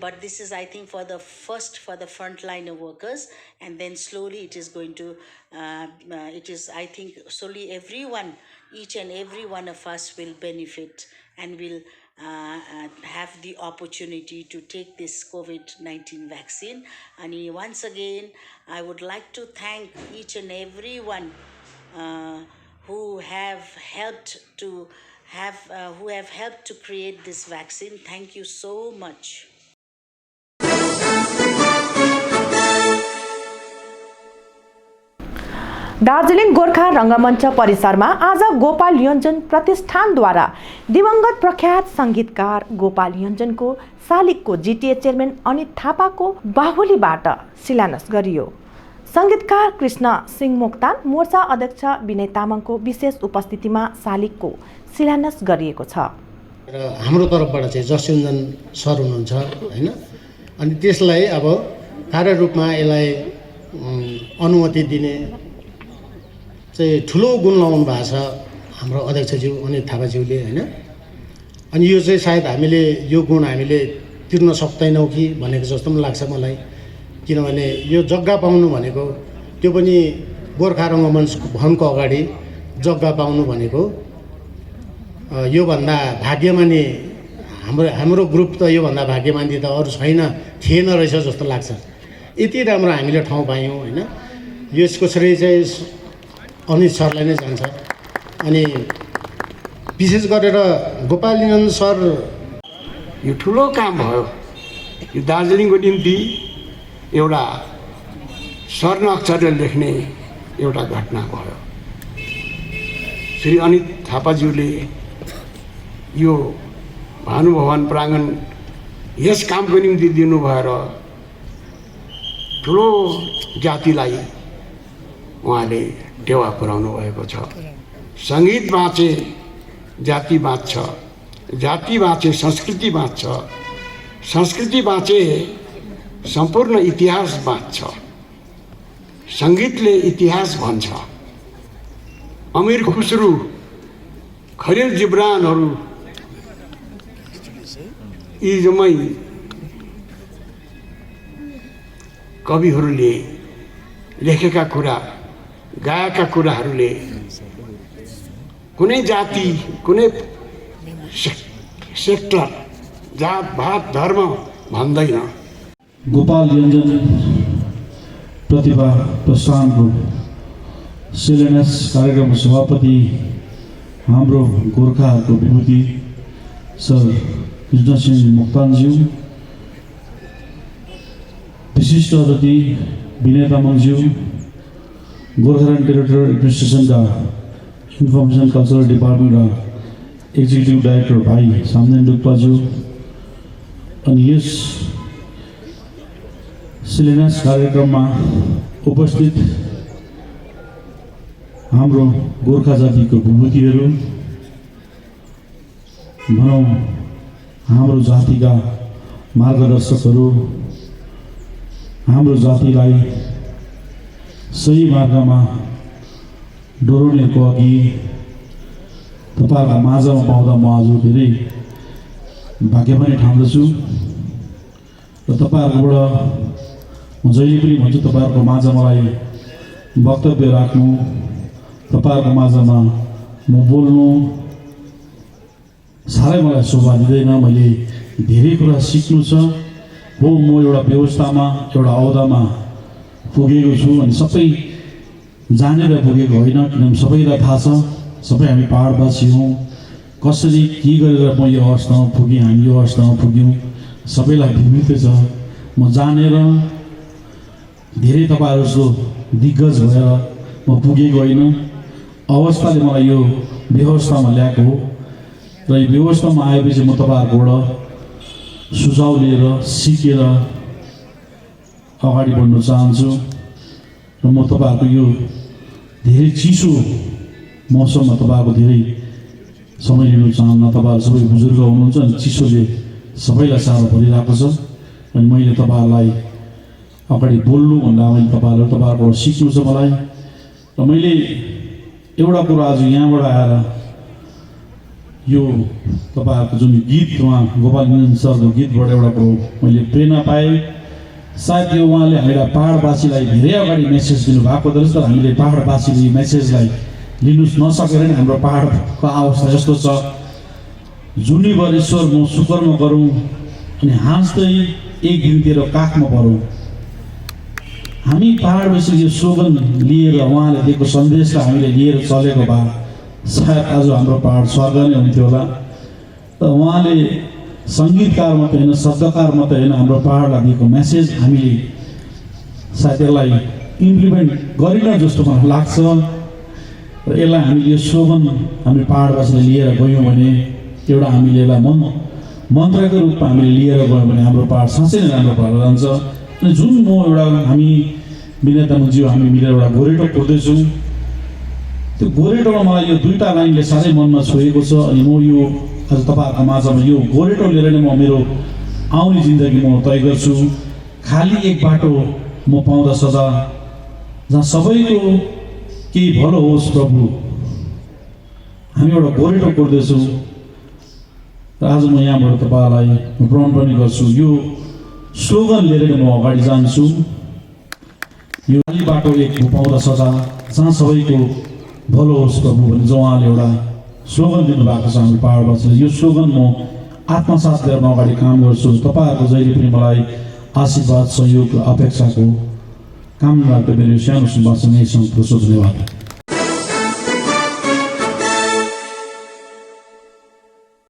But this is, I think, for the frontliner workers, and then slowly it is going to, I think, slowly everyone, each and every one of us will benefit and will have the opportunity to take this COVID-19 vaccine. And once again, I would like to thank each and everyone who have helped to create this vaccine. Thank you so much. Darjeeling Gorkha रङ्गमञ्च परिसरमा आज गोपाल योञ्जन प्रतिष्ठानद्वारा दिवंगत प्रख्यात संगीतकार गोपाल योञ्जनको शालिगको जिटिए chairman Anit थापाको बाहुलीबाट शिलान्यास गरियो। संगीतकार कृष्ण सिंह मोक्तान मोर्चा अध्यक्ष विनय तामाङको विशेष उपस्थितिमा शालिगको शिलान्यास गरिएको छ। र हाम्रो तर्फबाट चाहिँ जसयोञ्जन सर हुनुहुन्छ हैन, अनि त्यसलाई अब कार्य रूपमा यसलाई अनुमति दिने चाहिँ ठुलो गुण लगाउनु भएको छ हाम्रो अध्यक्षज्यू अनित थापाज्यूले हैन। अनि यो चाहिँ सायद हामीले यो गुण हामीले तिर्न सक्दैनौँ कि भनेको जस्तो पनि लाग्छ मलाई, किनभने यो जग्गा पाउनु भनेको त्यो पनि गोर्खा रङ्गमञ्च भवनको अगाडि जग्गा पाउनु भनेको योभन्दा भाग्यमानी हाम्रो ग्रुप त योभन्दा भाग्यमानी त अरू थिएन रहेछ जस्तो लाग्छ। यति राम्रो हामीले ठाउँ पायौँ हैन। यसको श्रेय चाहिँ अनित सरलाई नै जान्छ। अनि विशेष गरेर गोपाल योञ्जन सर यो ठुलो काम भयो, यो दार्जिलिङको निम्ति एउटा स्वर्ण अक्षरले लेख्ने एउटा घटना भयो। श्री अनित थापाज्यूले यो भानुभवन प्राङ्गण यस कामको निम्ति दिनु भएर ठुलो जातिलाई उहाँले टेवा पुर्याउनु भएको छ। सङ्गीत बाँचे जाति बाँच्छ, जाति बाँचे संस्कृति बाँच्छ, संस्कृति बाँचे सम्पूर्ण इतिहास बाँच्छ। सङ्गीतले इतिहास भन्छ। अमीर खुसरू, खलिल जिब्रानहरू यी जम्मै कविहरूले लेखेका कुरा गाएका कुराहरूले कुनै जाति कुनै सेक्टर जात भात धर्म भन्दैन। गोपाल योञ्जन प्रतिभा प्रस्थानको शिलान्यास कार्यक्रमको सभापति हाम्रो गोर्खाहरूको विभूति सर कृष्णसिंह मोक्तानज्यू, विशिष्ट अतिथि विनय तामाङज्यू, गोर्खाल्यान्ड टेरिटोरियल एडमिनिस्ट्रेसनका इन्फर्मेसन कल्चरल डिपार्टमेन्टका एक्जिक्युटिभ डाइरेक्टर भाइ सामदेन डुक्पाज्यू, अनि यस शिलान्यास कार्यक्रममा उपस्थित हाम्रो गोर्खा जातिको विभूतिहरू, भनौँ हाम्रो जातिका मार्गदर्शकहरू, हाम्रो जातिलाई सही मार्गमा डोर्याउनेको अघि तपाईँहरूका माझमा पाउँदा म आज धेरै भाग्य पनि ठान्दछु र तपाईँहरूकोबाट म जहिले पनि भन्छु तपाईँहरूको माझमा मलाई वक्तव्य राख्नु, तपाईँहरूको माझमा म बोल्नु साह्रै मलाई शोभा दिँदैन। मैले धेरै कुरा सिक्नु छ। हो, म एउटा व्यवस्थामा एउटा औदामा पुगेको छु अनि सबै जानेर पुगेको होइन, किनभने सबैलाई थाहा छ सबै हामी पाहाडवासी हौँ। कसरी के गरेर म यो अवस्थामा पुगेँ, हामी यो अवस्थामा पुग्यौँ सबैलाई विभिन्न छ। म जानेर धेरै तपाईँहरू जस्तो दिग्गज भएर म पुगेको होइन, अवस्थाले मलाई यो व्यवस्थामा ल्याएको हो र यो व्यवस्थामा आएपछि म तपाईँहरूकोबाट सुझाव लिएर सिकेर अगाडि बढ्न चाहन्छु र म तपाईँहरूको यो धेरै चिसो मौसममा तपाईँहरूको धेरै समय लिनु चाहन्न। तपाईँहरू सबै बुजुर्ग हुनुहुन्छ अनि चिसोले सबैलाई साह्रो परिरहेको छ अनि मैले तपाईँहरूलाई अगाडि बोल्नु भन्दा मैले तपाईँहरूको सिक्नु छ मलाई। र मैले एउटा कुरा आज यहाँबाट आएर यो तपाईँहरूको जुन गीत उहाँ गोपाल योञ्जन सरको गीतबाट एउटा कुरो मैले प्रेरणा पाएँ। सायद यो उहाँले हामीलाई पाहाडवासीलाई धेरै अगाडि मेसेज दिनुभएको रहेछ, तर हामीले पाहाडवासीले यो मेसेजलाई लिनु नसकेर नै हाम्रो पाहाडको अवस्था यस्तो छ। जुनीभर ईश्वर म सुकर्म गरौँ अनि हाँस्दै एक दिन तेरो काखमा परौँ। हामी पाहाडवासीले यो स्लोगन लिएर उहाँले दिएको सन्देशलाई हामीले लिएर चलेको भए सायद आज हाम्रो पाहाड स्वर्ग नै हुन्थ्यो होला। त उहाँले सङ्गीतकार मात्रै होइन, शब्दकार मात्रै होइन, हाम्रो पाहाडलाई दिएको मेसेज हामीले सायद यसलाई इम्प्लिमेन्ट गरिन जस्तो मलाई लाग्छ र यसलाई हामीले यो स्लोगन हामी पाहाडवासीले लिएर गयौँ भने एउटा हामीले यसलाई मन्त्रको रूपमा हामीले लिएर गयौँ भने हाम्रो पाहाड साँच्चै नै राम्रो भएर जान्छ। अनि जुन म एउटा हामी विनय तामाङज्यू हामी मिलेर एउटा गोरेटो कुर्दैछौँ, त्यो गोरेटोमा मलाई यो दुईवटा लाइनले साह्रै मनमा छोएको छ अनि म यो आज तपाईँहरूको माझमा यो गोरेटो लिएर नै म मेरो आउने जिन्दगी म तय गर्छु। खाली एक बाटो म पाउँदा सदा जहाँ सबैको केही भलो होस् प्रभु, हामी एउटा गोरेटो कोर्दैछौँ र आज म यहाँबाट तपाईँलाई प्रण पनि गर्छु। यो स्लोगन लिएर म अगाडि जान्छु। यो खाली बाटो एक पाउँदा सदा जहाँ सबैको भलो होस् प्रभु भने जो उहाँले एउटा स्लोगन दिनुभएको छ हाम्रो पाहाडवासीले। यो स्लोगन म आत्मसात गरेर अगाडि काम गर्छु। तपाईँहरूको जहिले पनि मलाई आशीर्वाद सहयोग र अपेक्षाको कामना राख्दै मेरो सानो सुभाषसँग धन्यवाद।